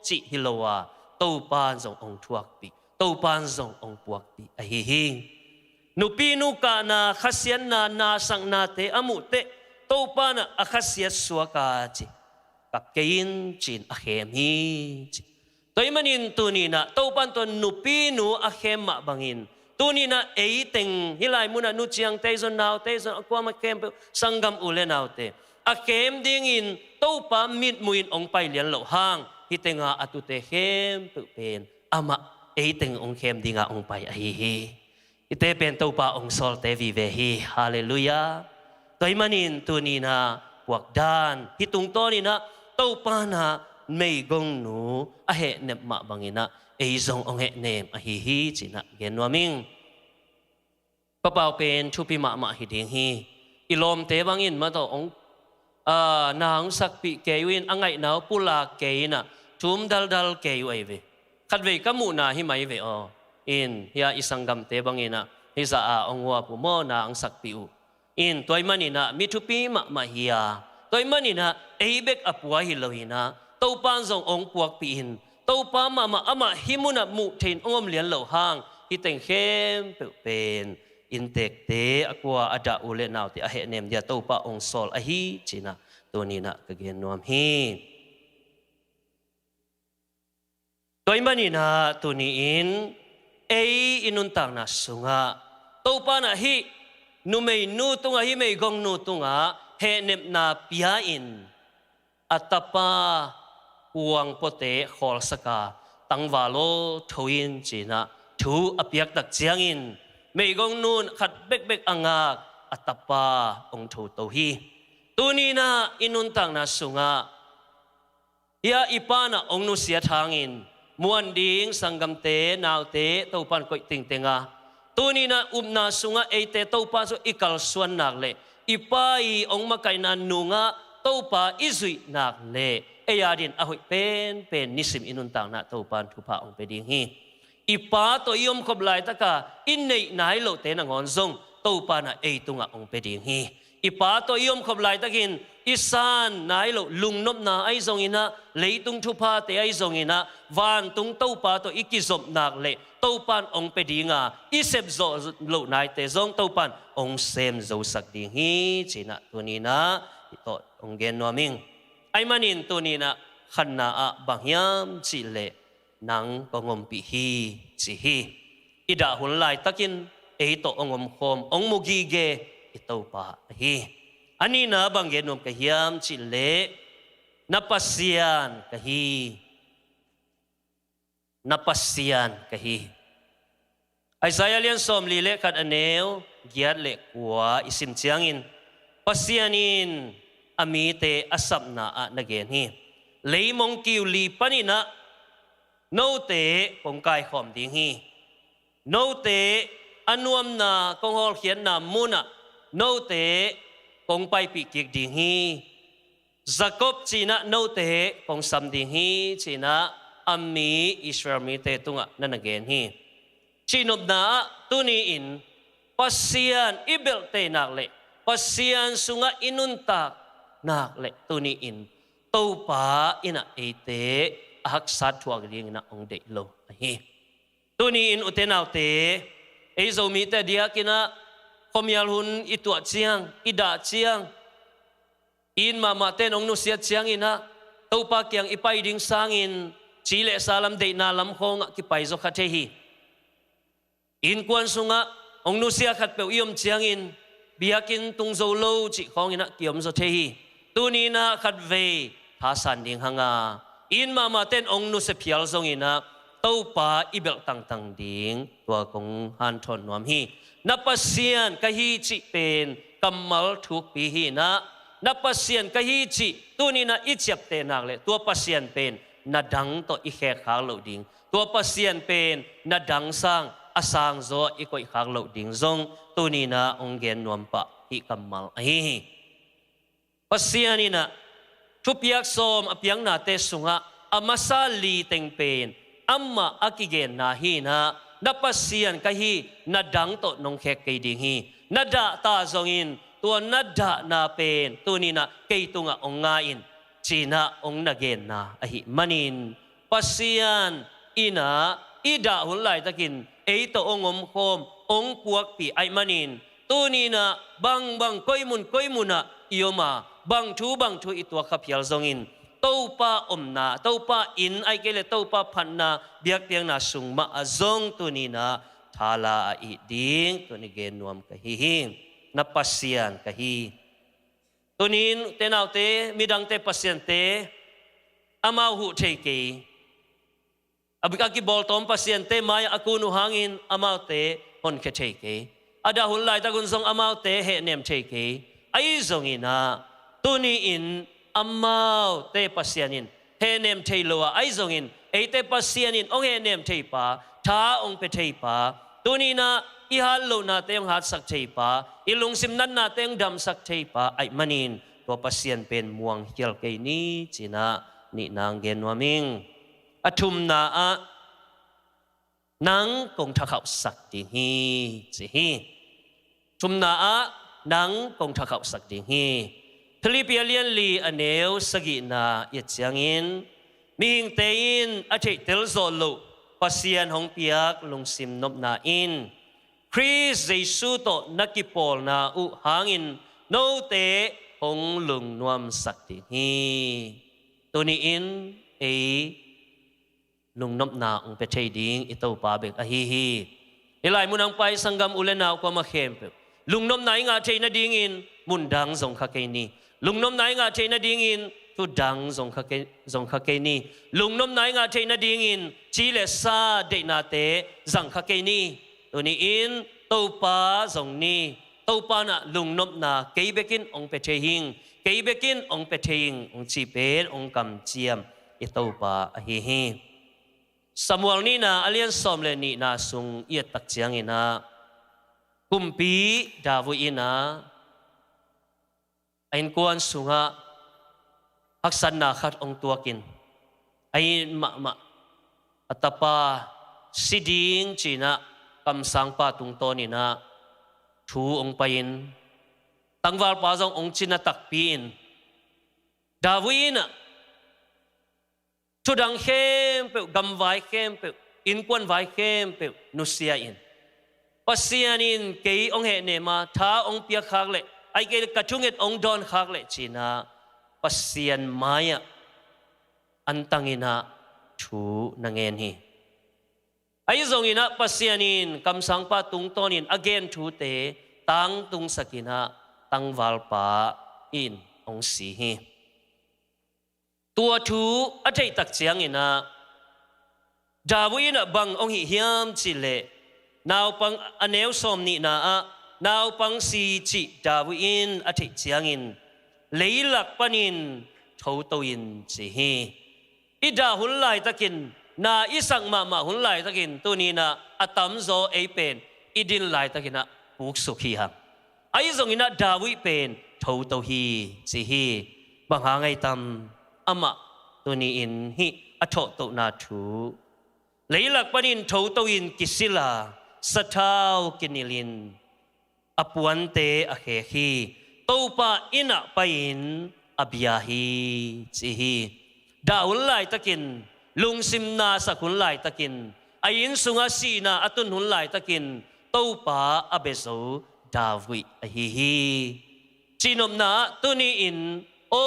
จิฮิโลวาตัวปานส่งองทวกปีตัวปานส่งองปวกปีไอฮินุปีนุกานาขัดเสียนนาสังนาเตอามุเตตัวปานอาขัดเสียสวากาจิกับเกยินจินอาเขมฮีจิตัวมันอินตัวนี้นะตัวปานตัวนุปีนุอาเขมมาบังอินตัวนี้นะเอติงฮิไลมุนะนุเจียงเตยนนาวเตยนอกวามาเขมสังกัมอุเลนาวเตอาเขมดิ่งอินตัวปามิดมุอินองไปเลียนเหล่าห้างฮิเตงาอตุเตเขมเป็นอามาเอติงองเขมดิ่งาองไปไอฮีฮิเตเป็นตัวปาองโซลเตวิเวฮีฮาเลลูยาตัวมันอินตัวนี้นะพวกดานฮิตุงตัวนี้นะตัวปานะไม่กงหนูอาเหเนบมาบังอินะเอซงองเหเนมอาฮีจินะเกนวามิงปะเปาเป็นชุปิมาฮิดิงฮีอิลมเตบังอินมาตัวองนางสักปีเกวินอังไงนาวปุลาเกยนะทุมดัลเกยไว้เวขัดเวกัมูนาฮิไม่เวออินเฮียอิสังกัมเตบังอินะฮิซาองวัวปุโมนางสักปีอุอินตัวมันอินะมิทุปีมาฮิยาตัวมันอินะเอเบกอปัวฮิโลฮินะตัวปานส่งองปวกปีอินตัวปามาอามาฮิมุนะมุเทนองมเลียนเหล่าห้างฮิเต็งเข้มเป็นอินเตกเตอกัวอดาอุเลนาวเตอเหเนมเดียตัวปาองโซลอฮีจินะตัวนี้นะกเกนนวมฮีตัวมันนี่นะตัวนี้อินุนตังนะสุงะตัวปานะฮีนูไม่นูตุงะฮีไม่กงนูตุงะเหเนมนาพิยาอินอัตปาอวงโปเตขอลสกาตังวาโลทวินจีนะทูอภิยักตักเจียงอินไม่กงนูนขัดเบกอังกอัตปาองทูโตฮีตัวนี้นะอินุนตังนะสุงะยาอิปานะองนุเสียทางอินมวนดิงสังกัมเตนาวเตเต้าปันก็ติงเตงะตัวนี้นะนาสุงะเอเตเต้าปันสุอิกัลส่วนนักเลอิปายองมาไกนันนุงะเต้าปาอิซุยนักเลเอยาดินอหุยเป็นนิสิมอินุนตังนะเต้าปันทุพาองไปดิงฮีอิปาตัวยมขบลายตะกาอินเนยนายโลเตนังอนซงเต้าปานะเอตุงะองไปดิงฮีอิปาตัวยมขบลายตะกินอิสานนายโลลุงนบนาไอซงอินะเลยตุงทุพาเตไอซงอินะวานตุงเต้าปาตัวอิกิซบนักเลเต้าปันองไปดิงะอิเซบโซโลนายเตซงเต้าปันองเซมโซสักดิงฮีจีนะตัวนี้นะตัวองเกนวามิงไอมันอินตัวนี้นะขันนาบางยามจิเลนังกงมปีฮีจิฮี อิดาหุ่นลายตะกินเอโตองอมคมองมุกีเกอิโตปะฮีอันนี้นะบางเกนมกะเฮียมจิเลนับปัสยานกะฮีนับปัสยานกะฮีไอสายเลียนสมลีเลขัดอเนวเกียรเลกัวอิสิมเจียงอินปัสยานินอามีเตอสับนาอะนเกนฮีเลยมงกิวลีปนินะโนเตคงกายขอมดิงฮีโนเตอันวมนากงฮอลเขียนนามุนะโนเตคงไปปีกิกดิงฮีจักบจีนะโนเตคงสัมดิงฮีจีนะอามีอิสรามีเตตุงะนั่นเกนฮีจีนบนาตุนีอินปัสยานอิเบลเตนักเลปัสยานสุงะอินุนตากนักเลตุนีอินตัวป้าอินะเอเตอักษัตริย์ทัวกริงนะองเดโลฮีตัวนี้อินอุเทนเอาเตเอโซมีแต่เดียกินะคอมยาลหุนอิตัวเชียงอิดาเชียงอินมาเตนองนุเสียเชียงอินะตัวป้าเกียงอิไปดิ่งสางอินจีเลสาลัมเดนาลัมคงกิไปโซคัตเทฮีอินกวนสุงะองนุเสียขัดเปียวยมเชียงอินเบียกินตุงโซโลจิของอินะเกียมโซเทฮีตัวนี้นะขัดเวทาสันดิ่งหังาอินมาเต้นองนุเสพิยลทรงอินะตัวป้าอิเบลตังดิ่งตัวกงฮันทอนนวมฮีนับเสียนกะฮีจิเป็นกัมมัลทุกปีฮีนะนับเสียนกะฮีจิตัวนี้นะอิเจ็บเตนักเลยตัวเสียนเป็นนาดังตัวอิแขกขางเหลาดิ่งตัวเสียนเป็นนาดังสร้างอาสางโซอีกอยขางเหลาดิ่งซงตัวนี้นะองเกนนวมปะอิกัมมัลฮีเสียนี่นะทุบยักษ์สมอพยังนาเตสุงะอามาซาลีเต็งเป็นอัมมาอากิเกนนาฮีนะนับเสียนกะฮีนาดังโตนงแขกเกดิงฮีนาดาตาซงอินตัวนาดานาเป็นตัวนี้นะเกยตุงะองงาอินจีน่าองนาเกนนาอหิมันินปัสยานอินาอิดาหุนไหลตะกินเอโตองอมโคมองปวกปีไอมันินตัวนี้นะบังก้อยมุนนะอิโยมาบังทูอิตัวขับเพียลซงอินตัวป้าอมนาตัวป้าอินไอเกลตัวป้าพันนาเบียกเปียงนาสุงมาซงตัวนี้นะทาลาอิดิงตัวนี้เกนนวมกะฮีนับปัสยานกะฮีตัวนี้เตนเอาเตมีดังเตปัสยานเตอามาหูเทเกอบิกากิบอลตอมปัสยานเตมายอากูนุหางอินอามาเตฮอนเคเทเกอาดาหุนไลตะกุนซงอามาเตเฮเนมเทเกไอซงอินะตัวนี้อินอามาเตปัสยานินเฮเนมเทโลไอซงอินเอเตปัสยานินองเฮเนมเทปาท้าองเปเทปาตัวนี้นะอิฮัลโลนาเตงหัดสักเทปาอิลุงซิมนันนาเตงดำสักเทปาไอมันินตัวปัสยานเป็นม่วงเฮียลเกนี้จีนะนี่นางเกนวามิงอทุมนาอะนังกงทักเขาสักดิฮีจีฮีทุมนาอะนังกงทักเขาสักดิฮีทลิปยาเลียนลีอเนวสกินาเยจยังอินมิงเตอินอาเจเตลโซโลปัสยานของเปียกลงซิมนบนาอินคริสเยซูโตนักกิปอลนาอุหางอินโนเตองลุงนวมสักดิฮีตัวนี้อินเอลุงนบนาองเปเทดิงอิโตปาเบกอฮีฮีอิไลมุนังไปสังกัมอุเลนาวก็มาเข้มเปลุงนบนายงาเทนดิงอินมุนดังซงขะเกนีลุงนบนายงาเทนดิงอินทุดังซงขะเกนีลุงนบนายงาเทนดิงอินจีเลซาเดนาเตซังขะเกนีตัวนี้อินโตปาซงนีโตปานะลุงนบนาเกยเบกินองเปเทหิงเกยเบกินองเปเทหิงองจีเปนองกำเจียมอิโตปาอหิฮิสมัวนี้นะอเลียนสอมเลนีนาซุงเอียตักเจียงอินะกุมปีดาวุอินะไอ้กวนสุงะอักษรนาขัดองตัวกินไอ้มะอัตปาสิดิงจีนะคำสังปาตุงโตนี่นะทูองไปอินตั้งวาลปาจงองจีนะตักปีอินดาวุอินะชุดังเข้มเปกำไว้เข้มเปอินกวนไว้เข้มเปนุเซียอินปัสยานินเกยองเฮเนมาท้าองเปียขากเลไอเกยกระชุงเอ็ดองดอนขากเลจีนะปัสยานมายะอันตังอินะทูนังเงินฮี ai zong ina pasianin kam sang pa tung tonin again thu te tang tung sakina tang valpa in ong si hi tua thu athei tak chiang ina Dawi na bang ong hi hiam chile naw pang aneu som ni na a naw pang si chi Dawi in athei chiang in leilak panin thau to in chi hi ida hun lai takin na isang ma hun lai takin tuni na atam zo ei pen idin lai takina puk sukhi ha ai zong ina Dawi pen thau to hi chi hi bang ha ngai tam ama tuni in hi atho to na thu leilak panin thau to in kisila sathau kinilin apuante a khe hi topa ina pain abiyahi chi hi daul lai takin lungsim na sa kun lai takin ayin sunga si na atun hun lai takin topa abezo Dawi hi hi chinom na tuni in o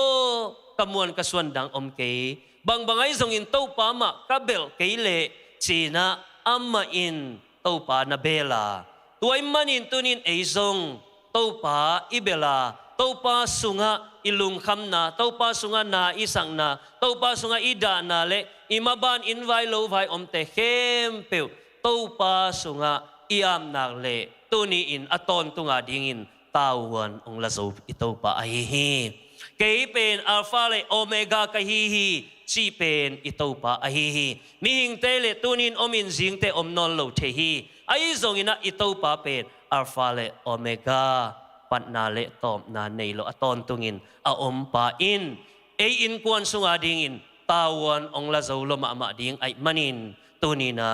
kamuan kaswan dang omke bang bangay zong in topa ma kabel keile china amma in topa na bela tuay manin tunin eizong topa ibela topa sunga ilung kham na topa sunga na isang na topa sunga ida na le imaban invai lo vai omte khem peu topa sunga iam nak le tuni in aton tunga dingin tawan ong lazo itopa ahihi kay pen alpha le omega kahihi chi pen itopa ahihi mihing tele tunin omin jingte omnon lo thehi ai zongina itopa pen alpha le omega patna le tom na nei lo aton tungin a ompa in ei in kwan sunga dingin tawan ong la zo lo ma ding ai manin tunina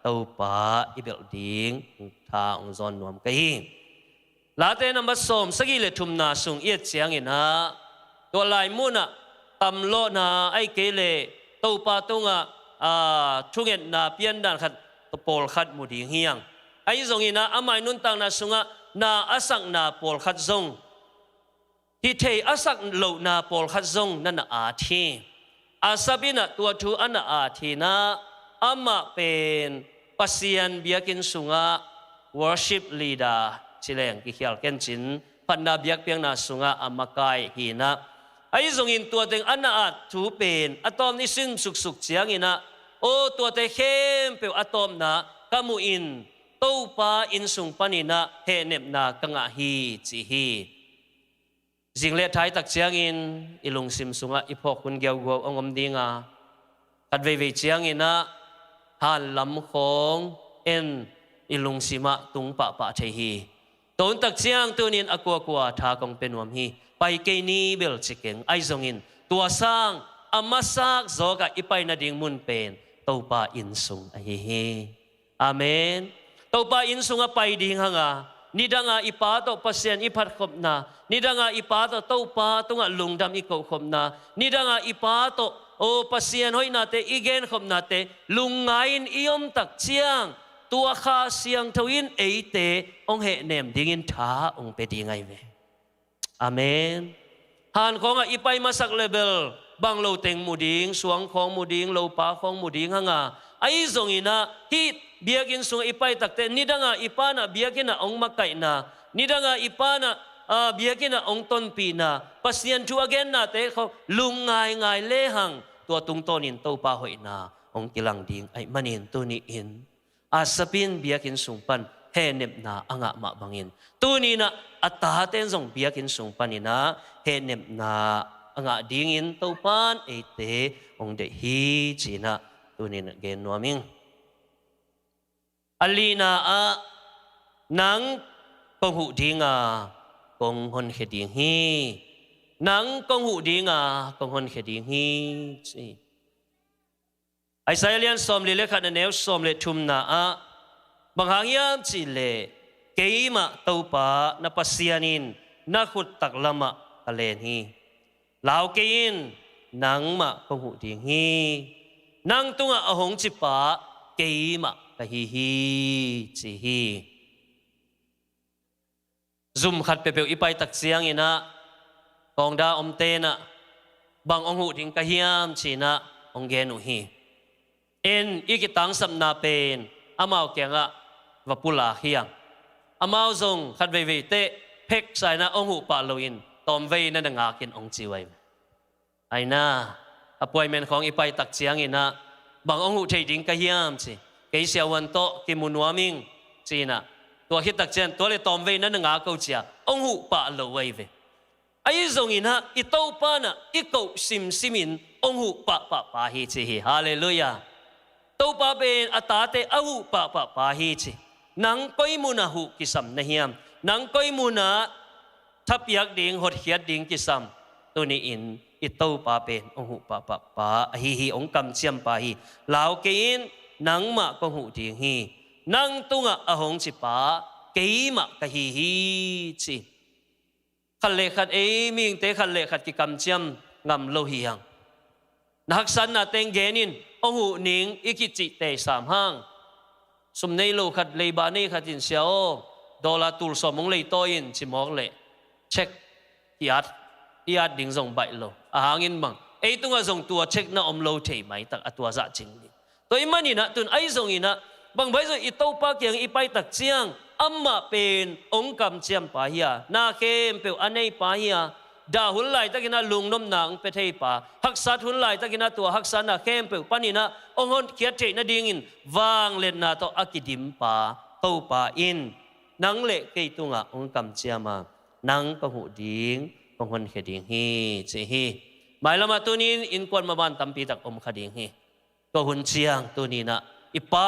topa ibel ding tha ong zon nuam kai late number som sagi le thumna sung ye chiang ina to lai muna tam lo na ai kele topa tunga thungen na pian dan khat to pol khat mu ding hiang ai zong ina amai nun tang na sunga na asak na pol khat zong hi thei asak lo na pol khat zong na na a thi asabina tua thu ana a thi na ama pen pasian biakin sunga worship leader chileng ki khial ken chin panna biak piang na sunga amakai hina ai zong in tua teng ana a thu pen atom ni sin suk suk chiang ina o tua te khem pe atom na kamu in topa in sung panina he nep na kanga hi chi hi jingle thai tak chiang in ilung sim sunga iphok kun gyau go ongom dinga kat ve chiang ina han lam khong en ilung sima tung pa the hi ton tak chiang tunin akwa tha kong penwam hi pai ke ni bel chikeng ai zong in tua sang amasak zoga ipai na ding mun pen topa in sung a hi amen topa in sunga pai ding hanga nidanga ipa to pasien iphat khop na nidanga ipa to topa tunga lungdam iko khop na nidanga ipa to o pasien hoi na te igen khop na te lungain iom tak chiang tua kha siang thawin eite ong he nem dingin tha ong pe dingai ve amen han khonga ipai masak level bang lo teng muding suang khong muding lo pa khong muding hanga ai zong ina hi biakin sung ipai takte nidanga ipana biakina ong makai na nidanga ipana biakina ong ton pi na pasien thu again na te kho lungai ngai lehang tua tung tonin to pa hoi na ong kilang ding ai manin tuni in asapin biakin sung pan he nep na anga ma bangin tuni na ataten zong biakin sung panina he nep na anga dingin to pan ete ong de hi china tunin gen nuaming alina a nang kong hu dinga kong hon kheding hi nang kong hu dinga kong hon kheding hi chi Isaiah som le lekha na neu som le thum na a banghang chi le keima topa na pasianin na khut taklama alen hi lao kein nang ma kong hu ding hi nang tunga ahong chi pa keima kahihi chihi zoom khat pepeu ipai tak chiang ina kongda omte na bang ong hu ding kahiam china ong genu hi en ikitang samna pen amau kenga vapula hiang amau zong khat ve ve te phek sai na ong hu pa loin tom ve na nga kin ong chiwai ai na appointment khong ipai tak chiang ina bang ong hu thei ding ka hiam chi ke sia wan to ki munwaming chi na tua hit tak chen tua le tom ve na nga ko chia ong hu pa lo wei ve ai zong ina i to pa na i ko sim simin ong hu pa hi chi hi hallelujah to pa ben atate ahu pa hi chi nang koi muna hu kisam na hiam nang koi muna thap yak ding hot hiat ding kisam tu ni in i to pa ben ong hu pa hi ong kam chiam pa hi lao ke in nang ma ko hu ding hi nang tunga ahong chi pa ke ma ka hi chi khal le khat e ming te khal le khat ki kam chiam ngam lo hiang nak san na teng genin ong hu ning ikichi te sam hang sum nei lo khat le ba nei khatin siao dola tul so mong le to in chi mok le check iat ding zong bai lo a hangin mang e tunga zong tua check na om lo thei mai tak atwa za ching ni toy mani na tun ai zong ina bang bai zo i to pa kyang i pai tak chiang amma pen ong kam chiam pa hiya na khem pe anei pa hiya da hun lai takina lungnom nang pe thei pa hak sat hun lai takina tua hak san na khem pe panina ong hon khiat thei na ding in wang len na to akidim pa to pa in nang le ke tunga ong kam chiama nang ka hu ding ong hon khe ding hi che hi mai lama tunin in kon ma ban tampi tak om khading hi ko hun chiang tunina ipa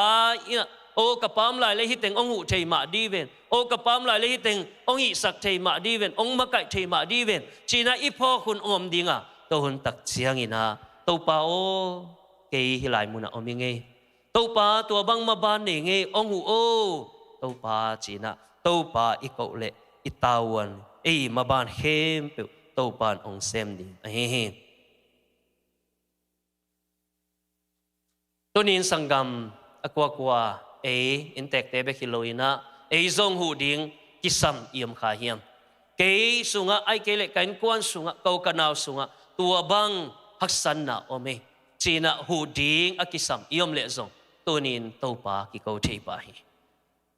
ina o kapam lai le hiteng ong hu thei ma di ven o kapam lai le hiteng ong i sak thei ma di ven ong makai thei ma di ven china ipo khun om dinga to hun tak chiang ina to pa o ke hi lai muna om nge to pa tua bang ma ban ne nge ong hu o to pa china to pa i ko le i tawan e ma ban hem pe to pan ong sem ding he tunin sangam akwa in tek te be khiloina zong hu ding kisam iam kha hiam ke sunga ai ke le kain kwan sunga ko kanau sunga tua bang haksan na ome china hu ding akisam iom le zong tunin topa ki ko thei pa hi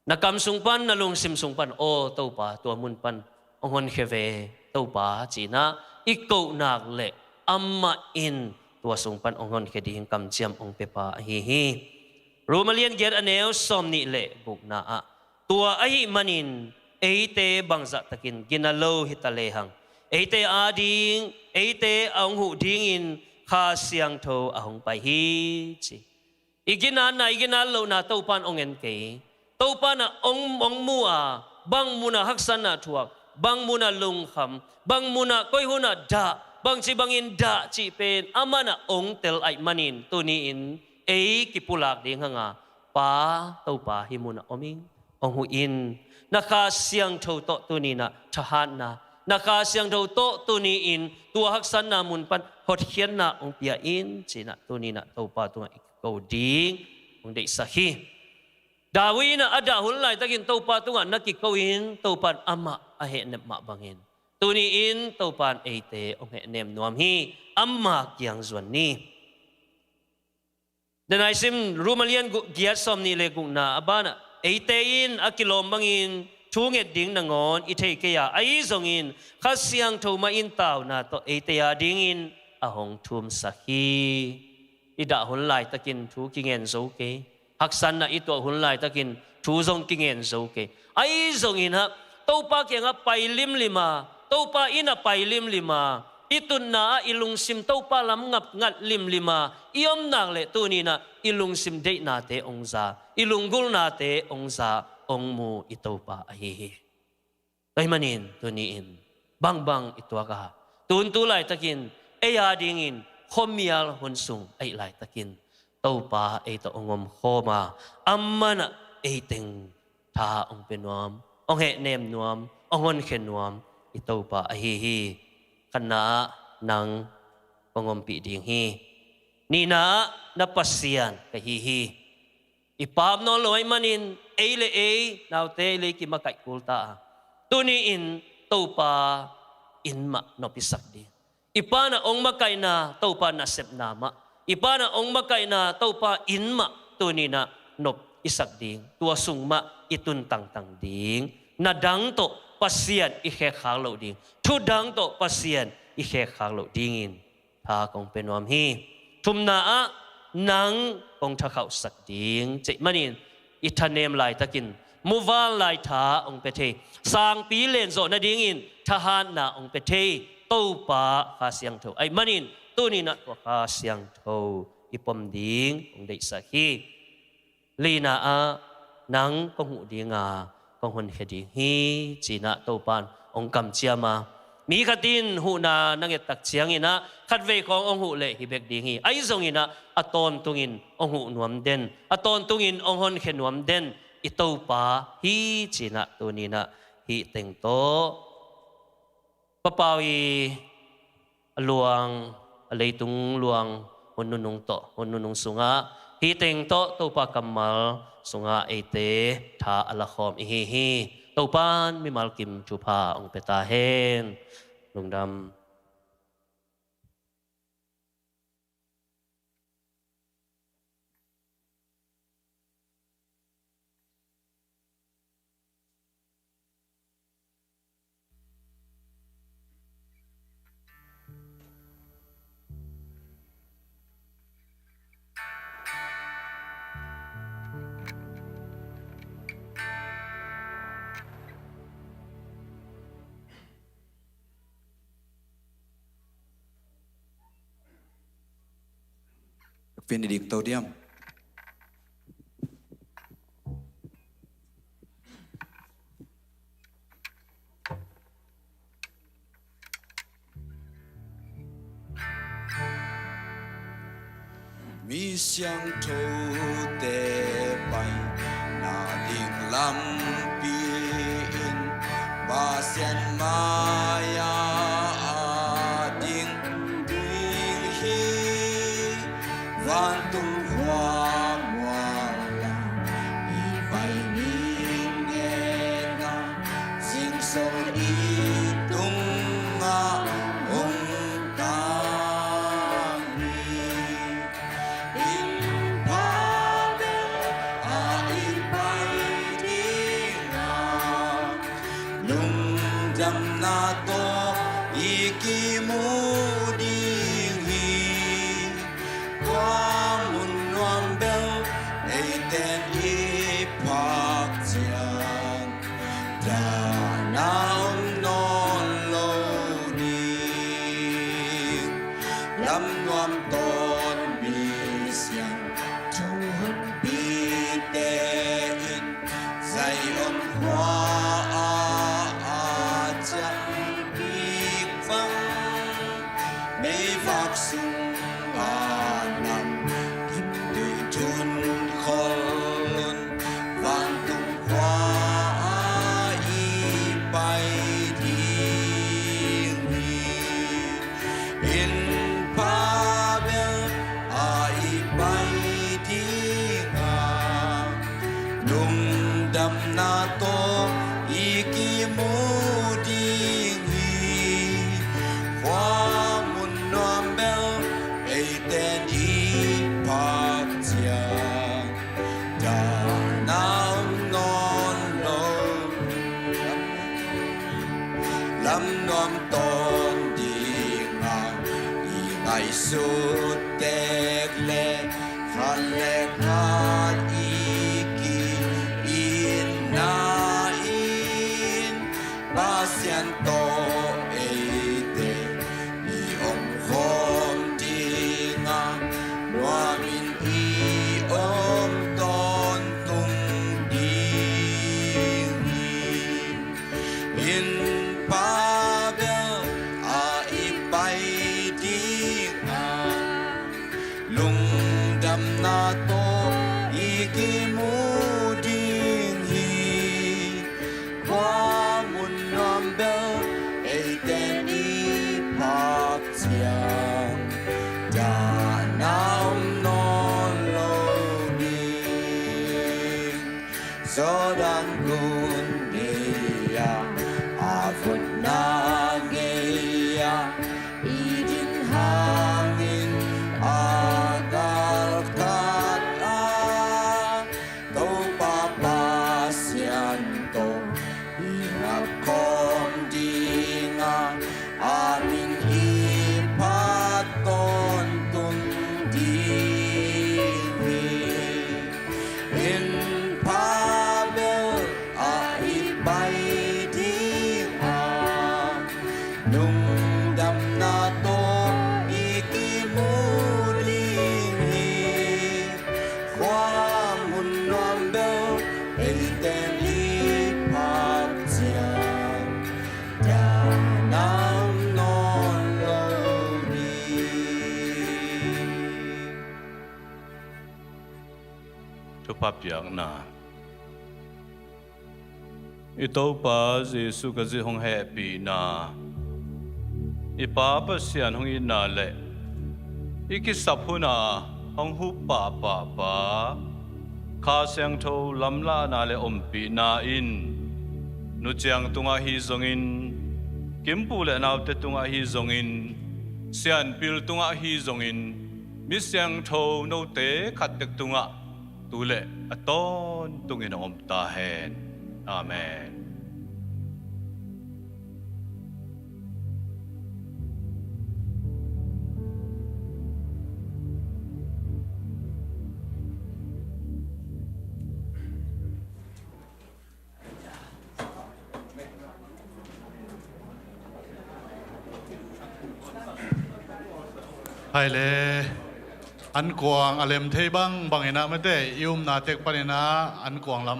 nakam sung pan na lung sim sung pan o topa tua mun pan ongon kheve topa china iko nak le amma in tua sung pan ongon kheding kam chiam ong pe pa hi Romalian get aneo somni le buk na a tua ahi manin eite bangza takin ginalo hitalehang eite ading eite ang hu dingin kha siang tho ahong pai hi chi igina na igina lo na topan ongen ke topan na ong mua bang muna haksan na thuak bang muna lung kham bang muna koi huna da bang chi bangin da chi pen amana ong tel ai manin tuni in kipulak ding hanga pa to pa himuna oming ong hu in naka siang tho to tunina thahan na naka siang tho to tuni in tua haksan na mun pan hot hian na ong pia in china tunina to pa tunga ko ding ong dei sahi dawina ada hulai takin to pa tunga naki ko in to pan ama a he ne ma bangin tuni in to pan eite ong he nem nuam hi amma kyang zwan ni dan aisim Romalian giat som ni le kung na abana eitein akilom bangin chunget ding nangon ithei kaya ai zongin khasiang thoma in taw na to eiteya dingin ahong thum sahi ida hun lai takin thu kingen zo ke haksan na ito hun lai takin thu zong kingen zo ke ai zongin ha topa kyanga pailim lima topa ina pailim lima itun na ilung sim to palam ngap ngat lim lima iom nang le tu ni na ilung sim de na te ongza ilung gul na te ongza ong mu ito pa ahi kay manin tu ni in bang bang ito ka tun tu lai takin eya dingin khomial hunsung ai lai takin to pa e to ongom khoma ammana e teng tha ong penuam ong he nem nuam ongon khen nuam ito pa ahi kana nang pangompi ding hi nina napasian kahihi ipam no loy manin eile naute le ki makai kulta tuni in topa inma no pisak di ipana ong makai na topa na sep nama ipana ong makai na topa inma tuni na nop อิสักดิ่งตัวสุงมาอิตุนต่างดิ่งนาดังโตปัสเซียนอิเคขางเหล่าดิ่งทุดังโตปัสเซียนอิเคขางเหล่าดิ่งถ้าคงเป็นวามฮีทุมนานังคงถ้าเขาสักดิ่งเจมันอินอิทานเนมลายตะกินมูวานลายท้าองเปเทสางปีเลนโซนาดิ่งอินทหารนาองเปเทตู้ปะข้าเสียงเท่าไอ้มันอินตัวนี้นักว่าข้าเสียงเท่าอิปมดิ่งองได้สักฮีลีนานังกงหูดิ่งกงหุนเฮดิ่งฮีจีน่าตัวปานองกำเจียมามีขัดินหูนานังเอตักเชียงอินะขัดเวขององหูเละฮิเบกดิ่งฮีไอ้ทรงอินะอตอนตุงินองหูนวมเด่นอตอนตุงินองหุนเขนวมเด่นอิตัวปะฮีจีน่าตัวนี้นะฮีเต็งโตปะเปาอีลวงอะไรตุงลวงหุนนุงโตหุนนุงสุงะฮีเต็งโตตัวปะกัมมัลสุงะเอเตทาอัลคอมฮีตัวปานมิมัลกิมจูพาองเปตาเฮนลุงดำviên đi tàu điếm mi xiang thâu tê bay na đình lam pin ba sen maya van tung hoa hoa y bay min nghe na sing song y tung nga ong ta ni in pa be a y bay đi na lung jam na to y ki mu sút tẹt lệ khăn lệ khát iki in na in ba xian to e te i om khom ti nga loa min i om ton tung di in pa bel a i pai na to iki mu ding hi kwa mun nam bel e ten i pak chiang da nam non lo ni so dang gun ni ya a phut na ge ya i din hang in a ภาพอย่างน่ะอีโตป้าเยซูก็จะหงแฮปีน่ะอีป้าปัสยานหงอินน่ะเละอีกิสับหุน่ะหงหุบป้าข้าเสียงโทลำลาน่ะเละอมปีน่ะอินนุเจียงตุงอาฮีซงอินกิมปูเละนาวเตตุงอาฮีซงอินเสียนปิลตุงอาฮีซงอินมิเสียงโทโนเตขัดเตตุงอาตุเละอตอนตุงอินอมตาเฮนอาเมนไฮเลอันกวางอเลมเทบังบางเอนะไม่ได้ยุมนาเตกปานินะอันกวางล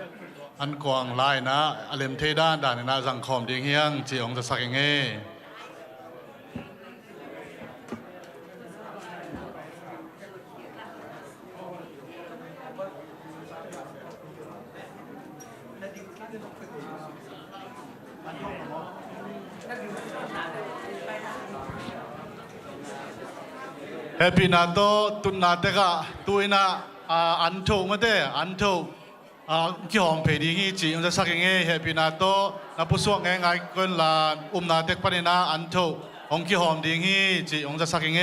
ำอันกวางลายนะอเลมเทด้านด่านนะสังคมดีเฮียงจีองจะสักยังไงเฮปีนาโตตุนนาเตกะตุยนาอันโตมาเตอันโตกี่ห้องเพดีงี้จีองจะสักยังไงเฮปีนาโตนับผู้สวงไงคนละนาเตกปานินะอันโตองกี่ห้องดีงี้จีองจะสักยังไง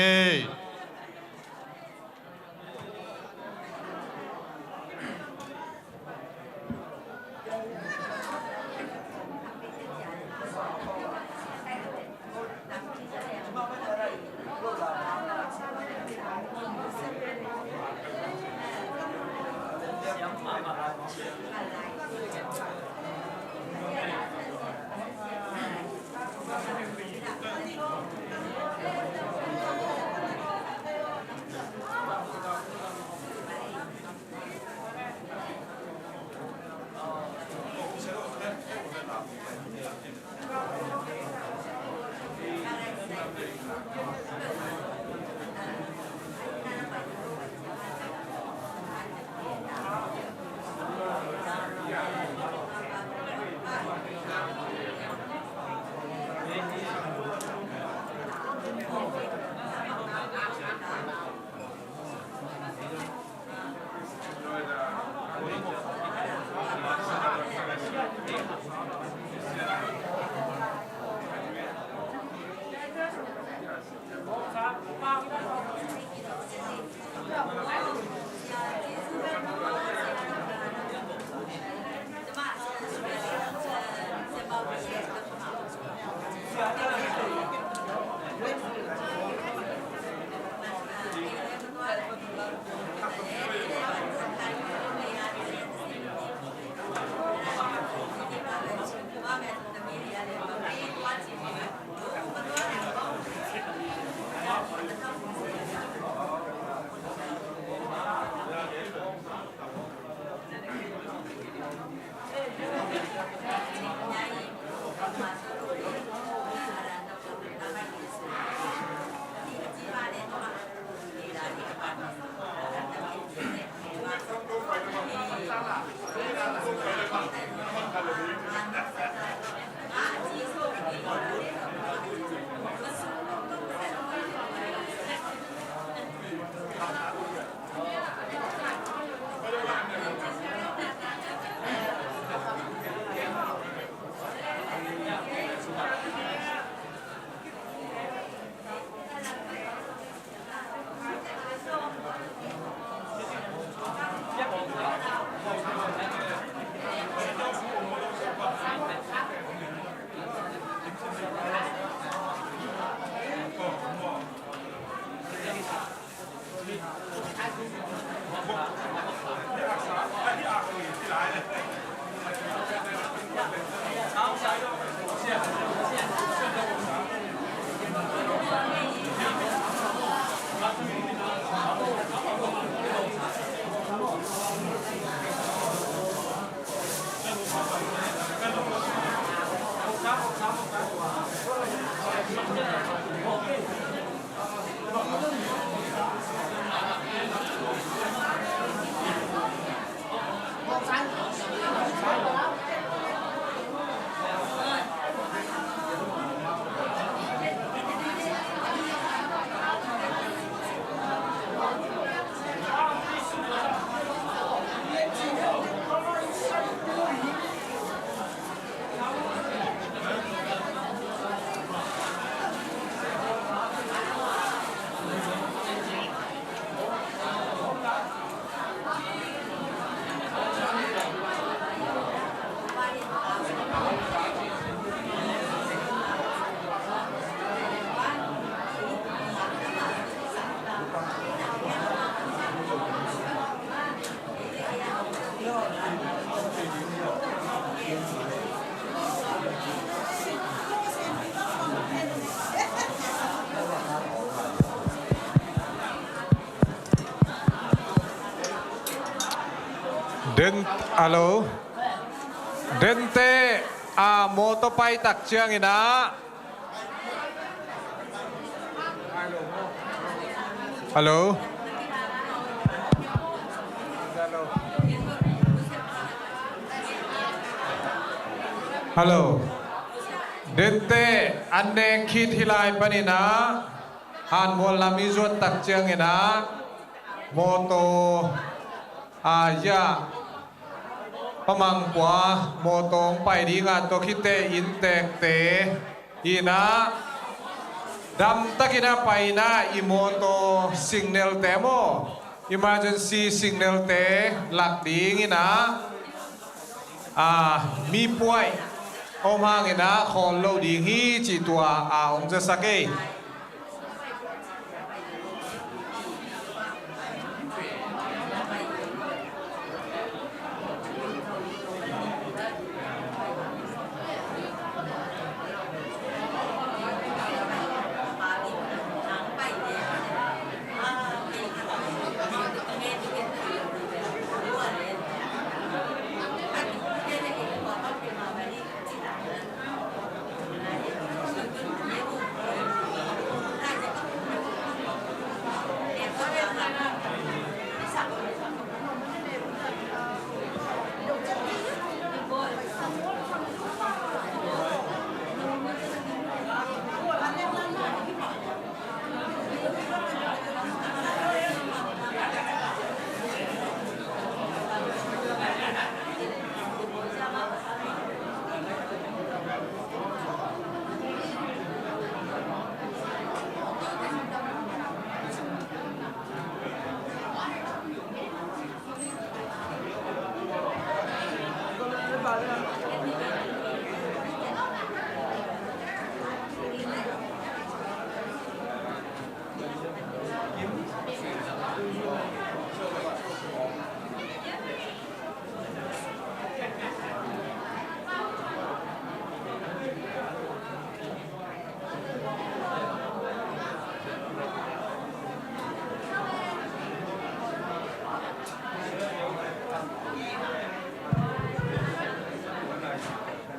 Den, alo. Dente, moto pai tak chiang ina. Alo. Alo. Dente, ane kit hilai panina. Han mol lami zuat tak chiang ina. Moto ya. Pamang kwa motong pai di nga to kite in tek te ina dam takina pai na imoto signal temo emergency signal te lak ding ina mi puai om hang ina khol lo ding hi chi tua ong ja sake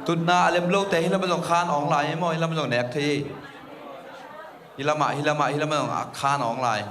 ตุนนาเล็มโลแต่ฮิลามาส่งคานออนไลน์มั้งฮิลามาส่งแนกทีฮิลามาส่งคานออนไลน์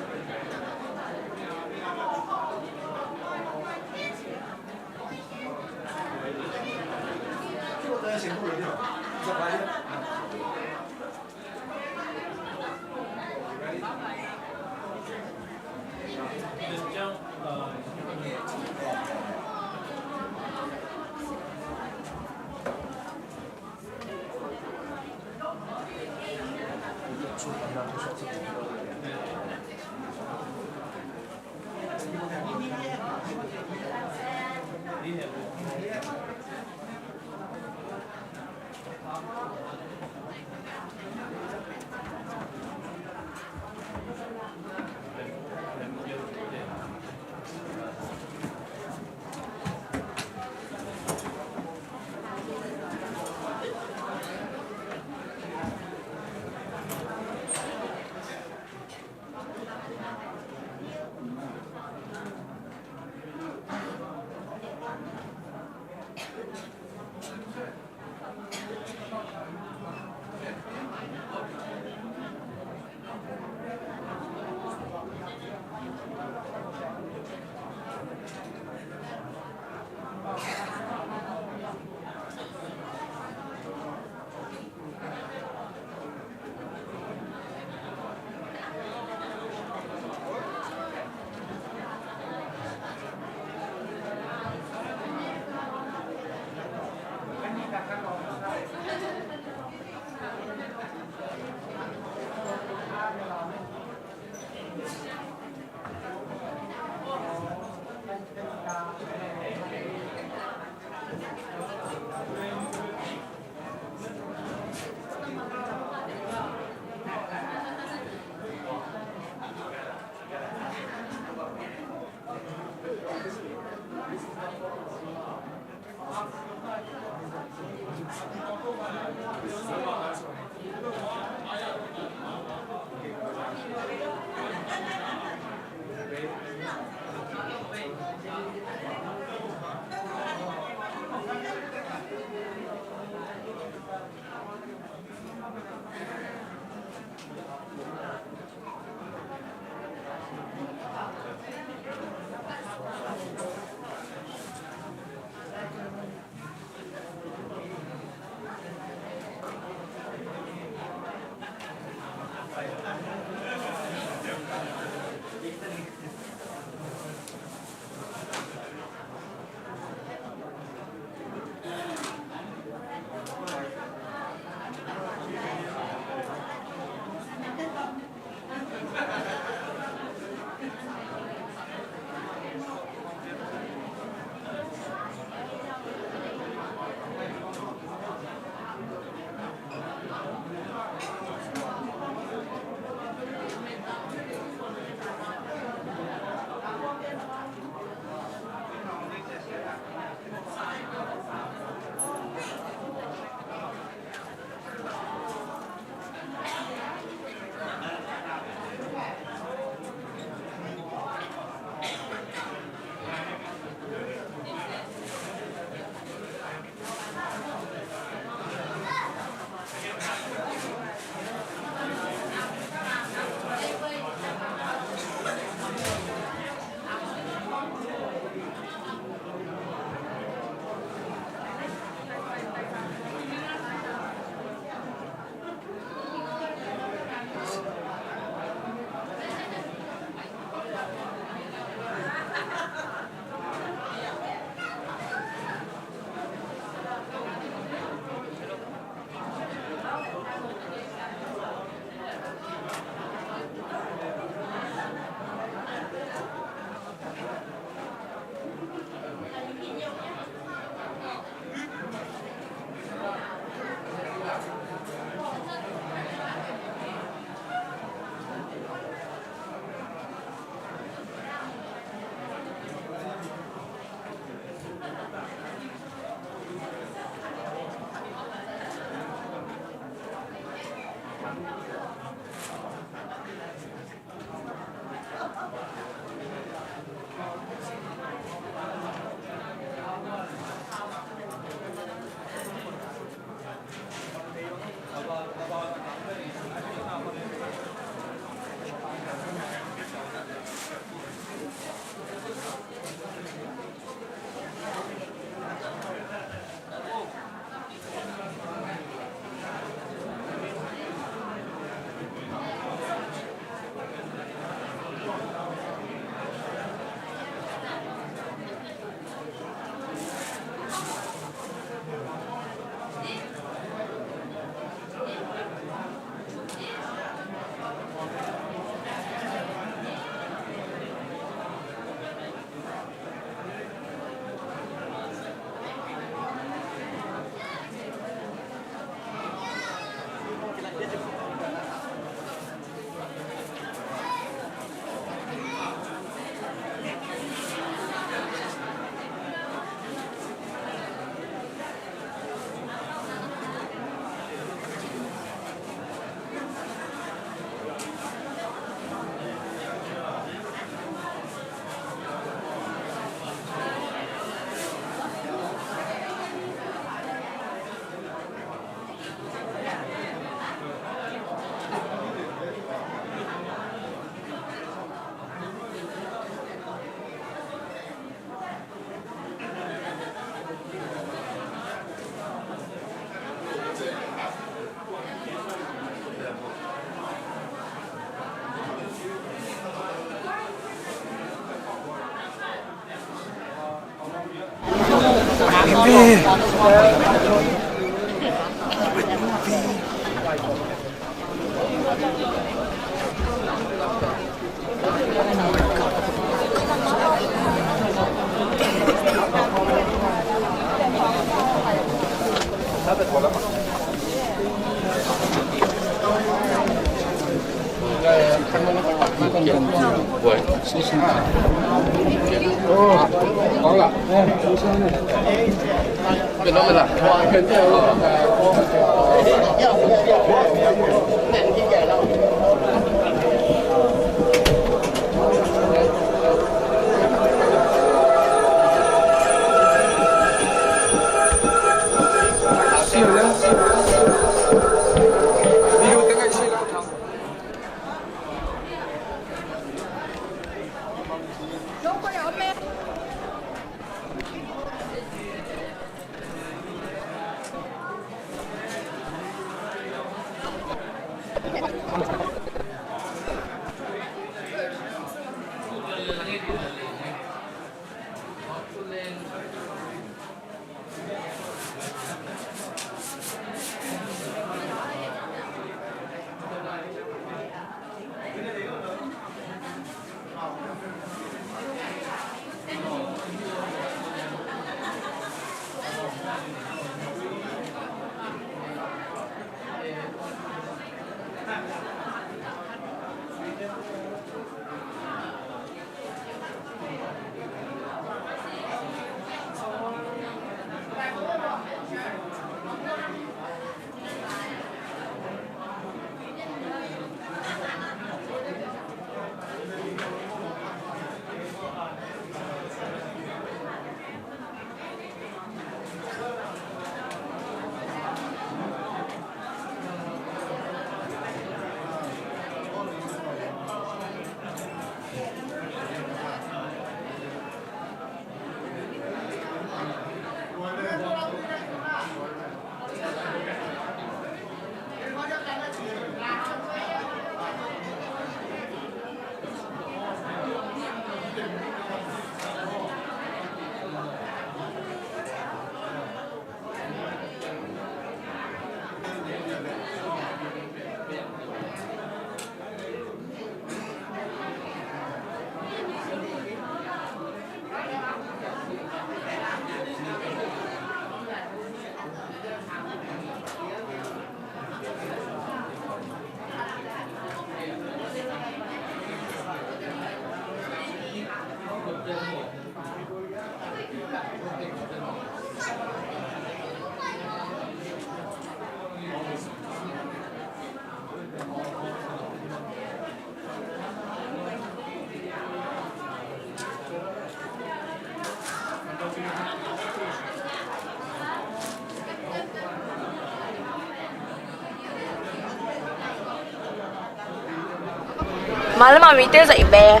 Mà nó mà bị tiêu dậy bè.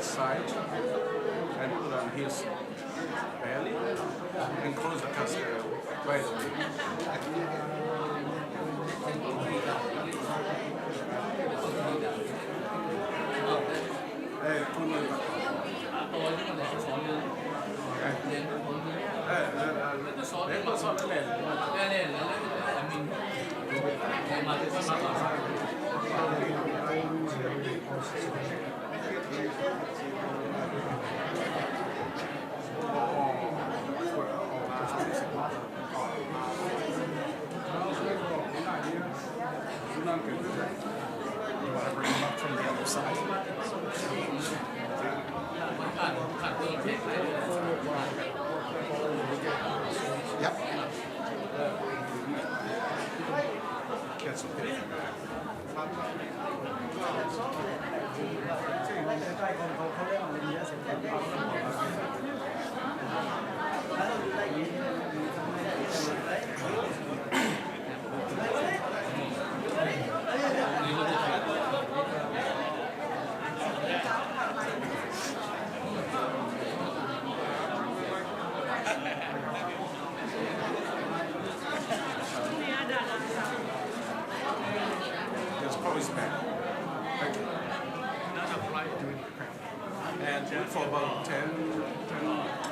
left side and put on his belly and close the casket right away. From the other side. Yep. That's okay. That's probably Spanish. And wait for about 10, 15 minutes.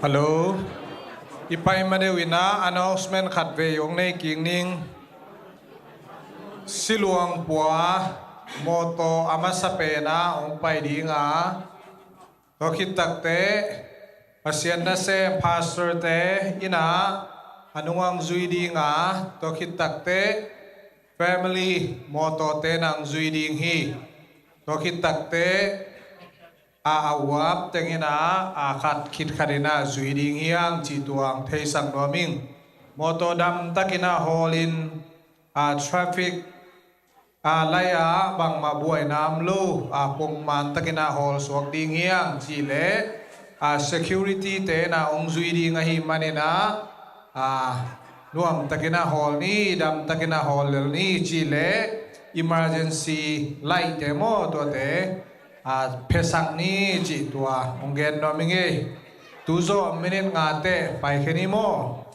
ฮัลโหลอีไปมาเดวินา announcement ขัดเวยงในกิ่งนิงสิลวงปัวโมโตอามาสเปนาองไปดีงาก็คิดตักเตปัสยันนาเซมพาสเตอร์เตอินาอนุวังจุยดีงาก็คิดตักเต family โมโตเตนังจุยดีงฮีก็คิดตักเตawap tengina akat kit kadina zuiding hiang cituang theisang doming moto dam takina holin traffic laya bang mabuai namlu pungman takina hol suak ding hiang chile security te na ong zuiding hi manina nuam takina hol ni dam takina hol ni chile emergency light demo to te pesang ni ci tua onggen no mingi tuzo minit ngate pai kheni mo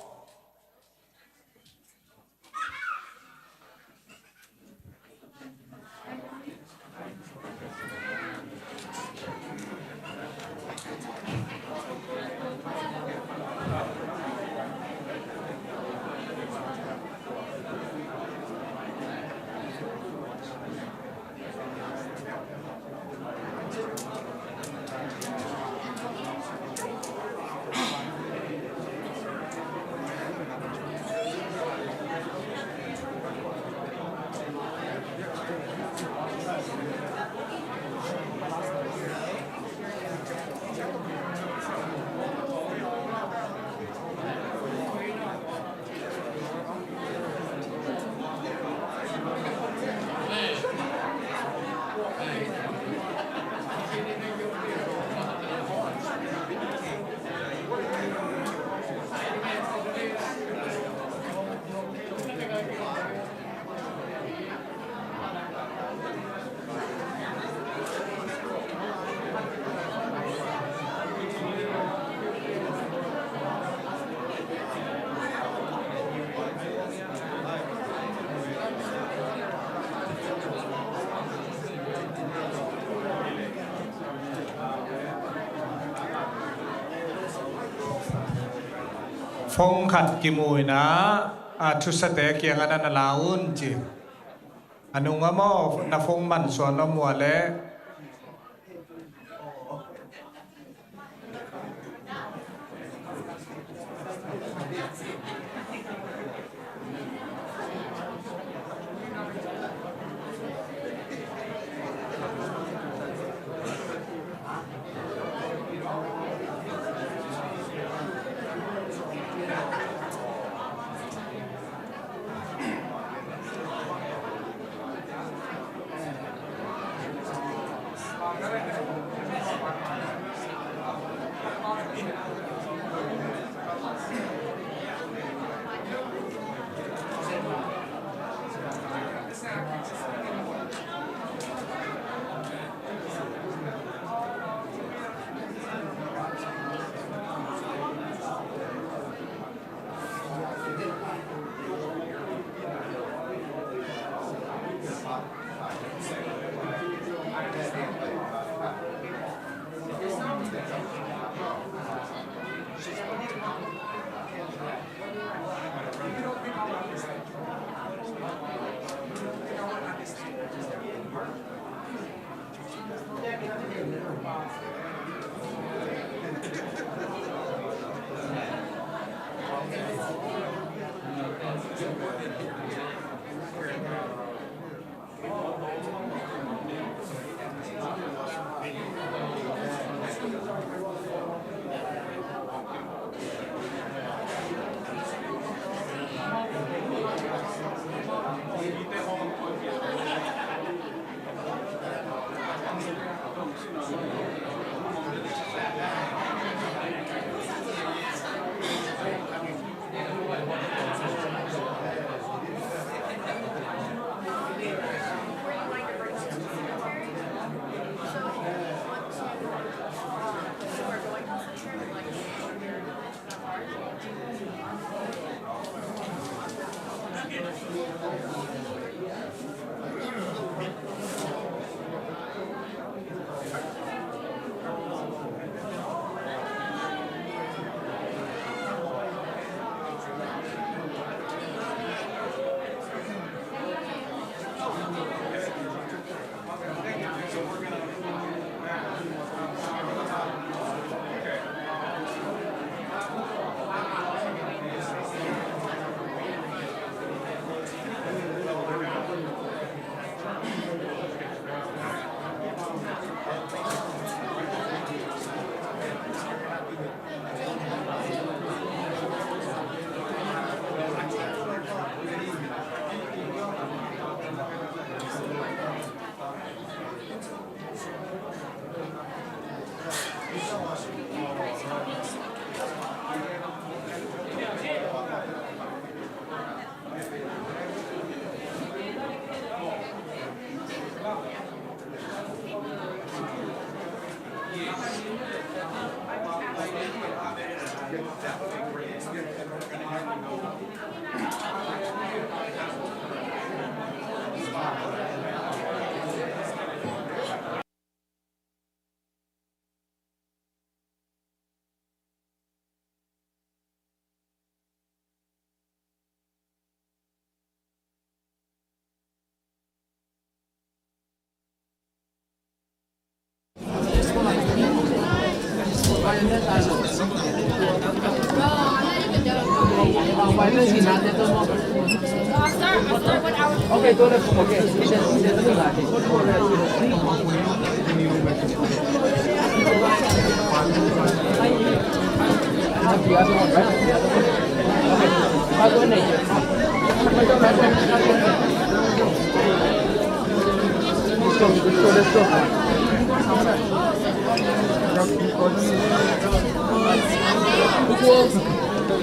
ฟงขัดกิมวยนะทุสเตกยังอันนั้นลาอุนจีอนุงามอนาฟงมันส่วนนมัวเละ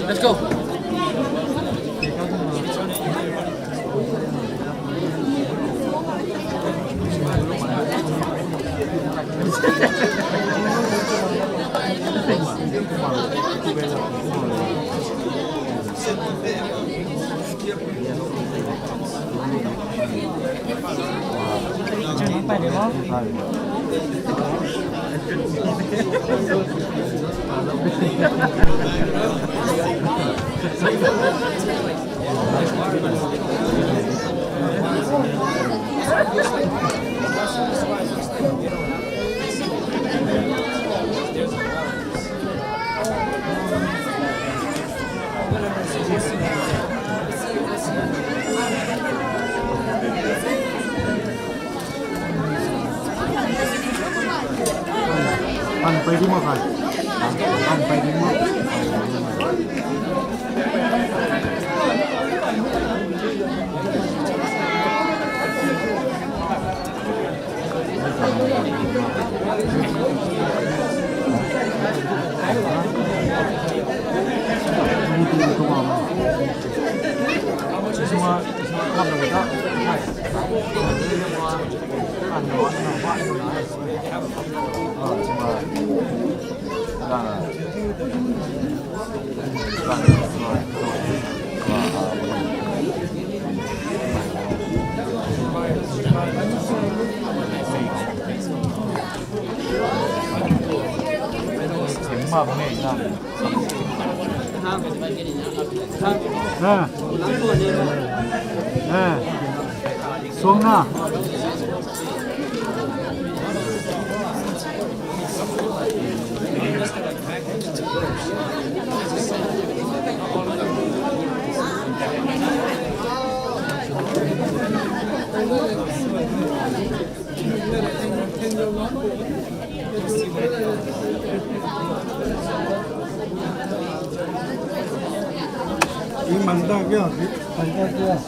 Let's go. Phải ănไปที่มาใครănไปที่มามาไม่ได้ช่วงหน้ามันได้เยอะมันได้เยอะ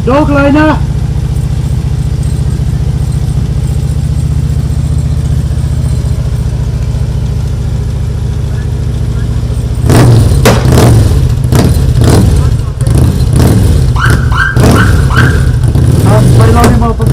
Dog lại nha. Bay lo đi mau không?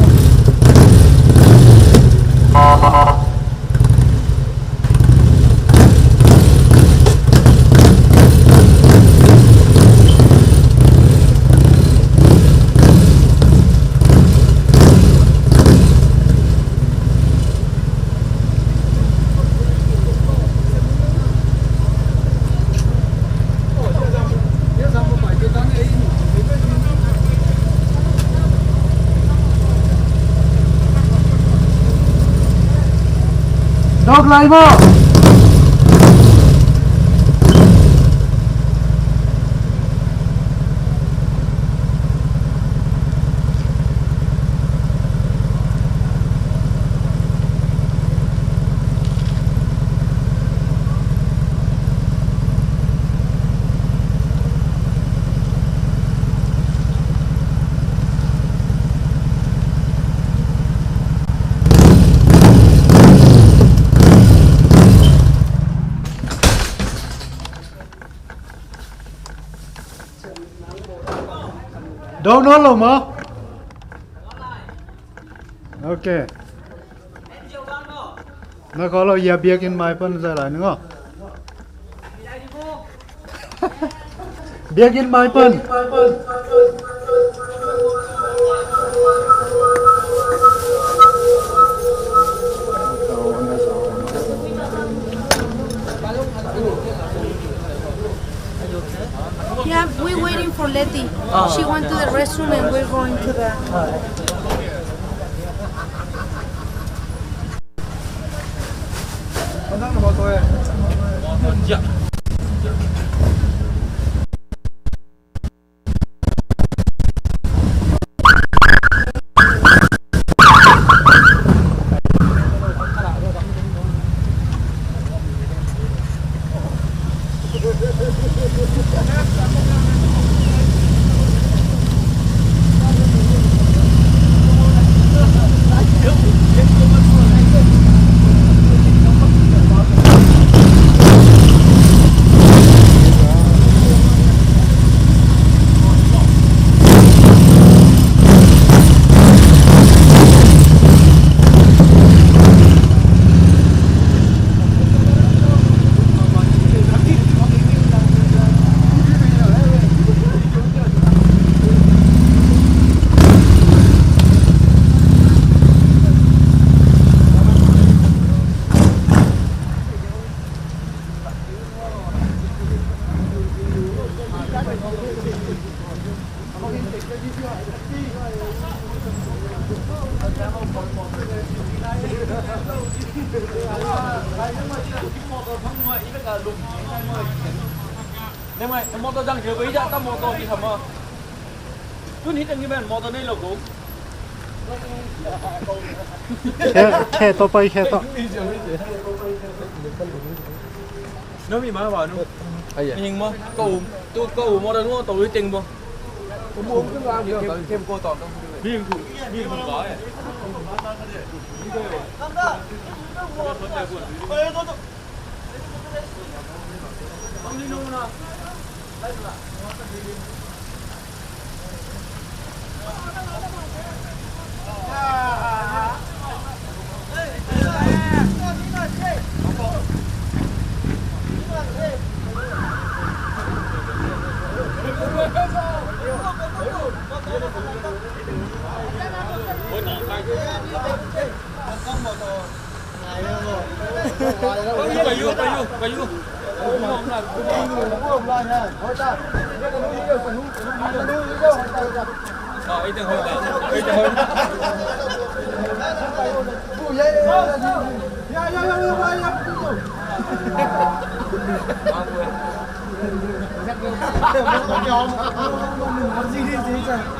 Dog lại mau. Đâu nó lồng mà? Ok. Nó có lo ya bia kin mai pan ra lại nữa. Bia kin mai pan. Yeah, we're waiting for Letty. She went to the restroom and we're going to the... Em ơi, mô tô răng chưa với ra tao mô tô đi thầm mơ. Cứ nít anh như bên mô tô này lộc cũng. Khe to bay khe to. Nó bị má vào luôn. Nhưng mà câu mô tô nó tôi chừng mà. Cũng muốn cứ làm gì thêm cô toàn đâu. Viên không có ấy. Không đi luôn nào.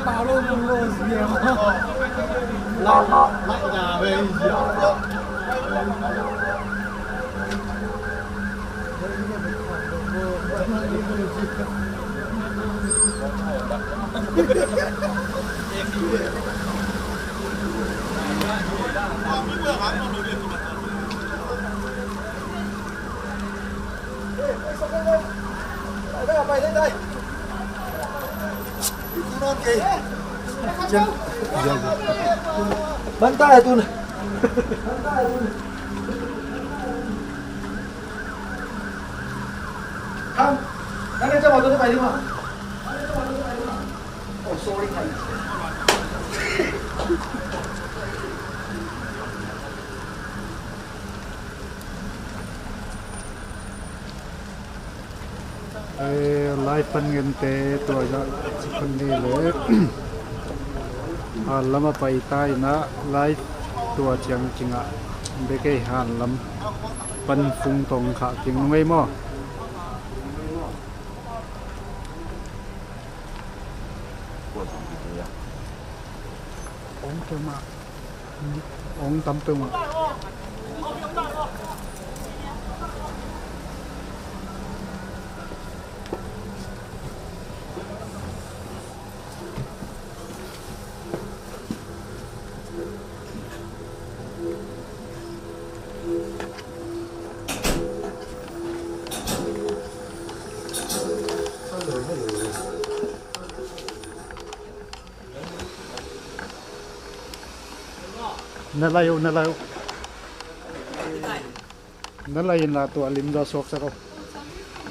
Bảo luôn không lô gì lại nhà về gì ไปđây non kì chân bắn tay tôi này không anh em cho vào tôi bay đi mà oh sorry thầy live pan ngân tế tuổi ra phần này lệ hàn lắm phải tai na live tuổi chẳng chừng ạ để cái hàn lắm pan phung tông khá tiếng ngay mò ông cơ mà ông tắm tương mà nalayo là tua lim da sok sa ko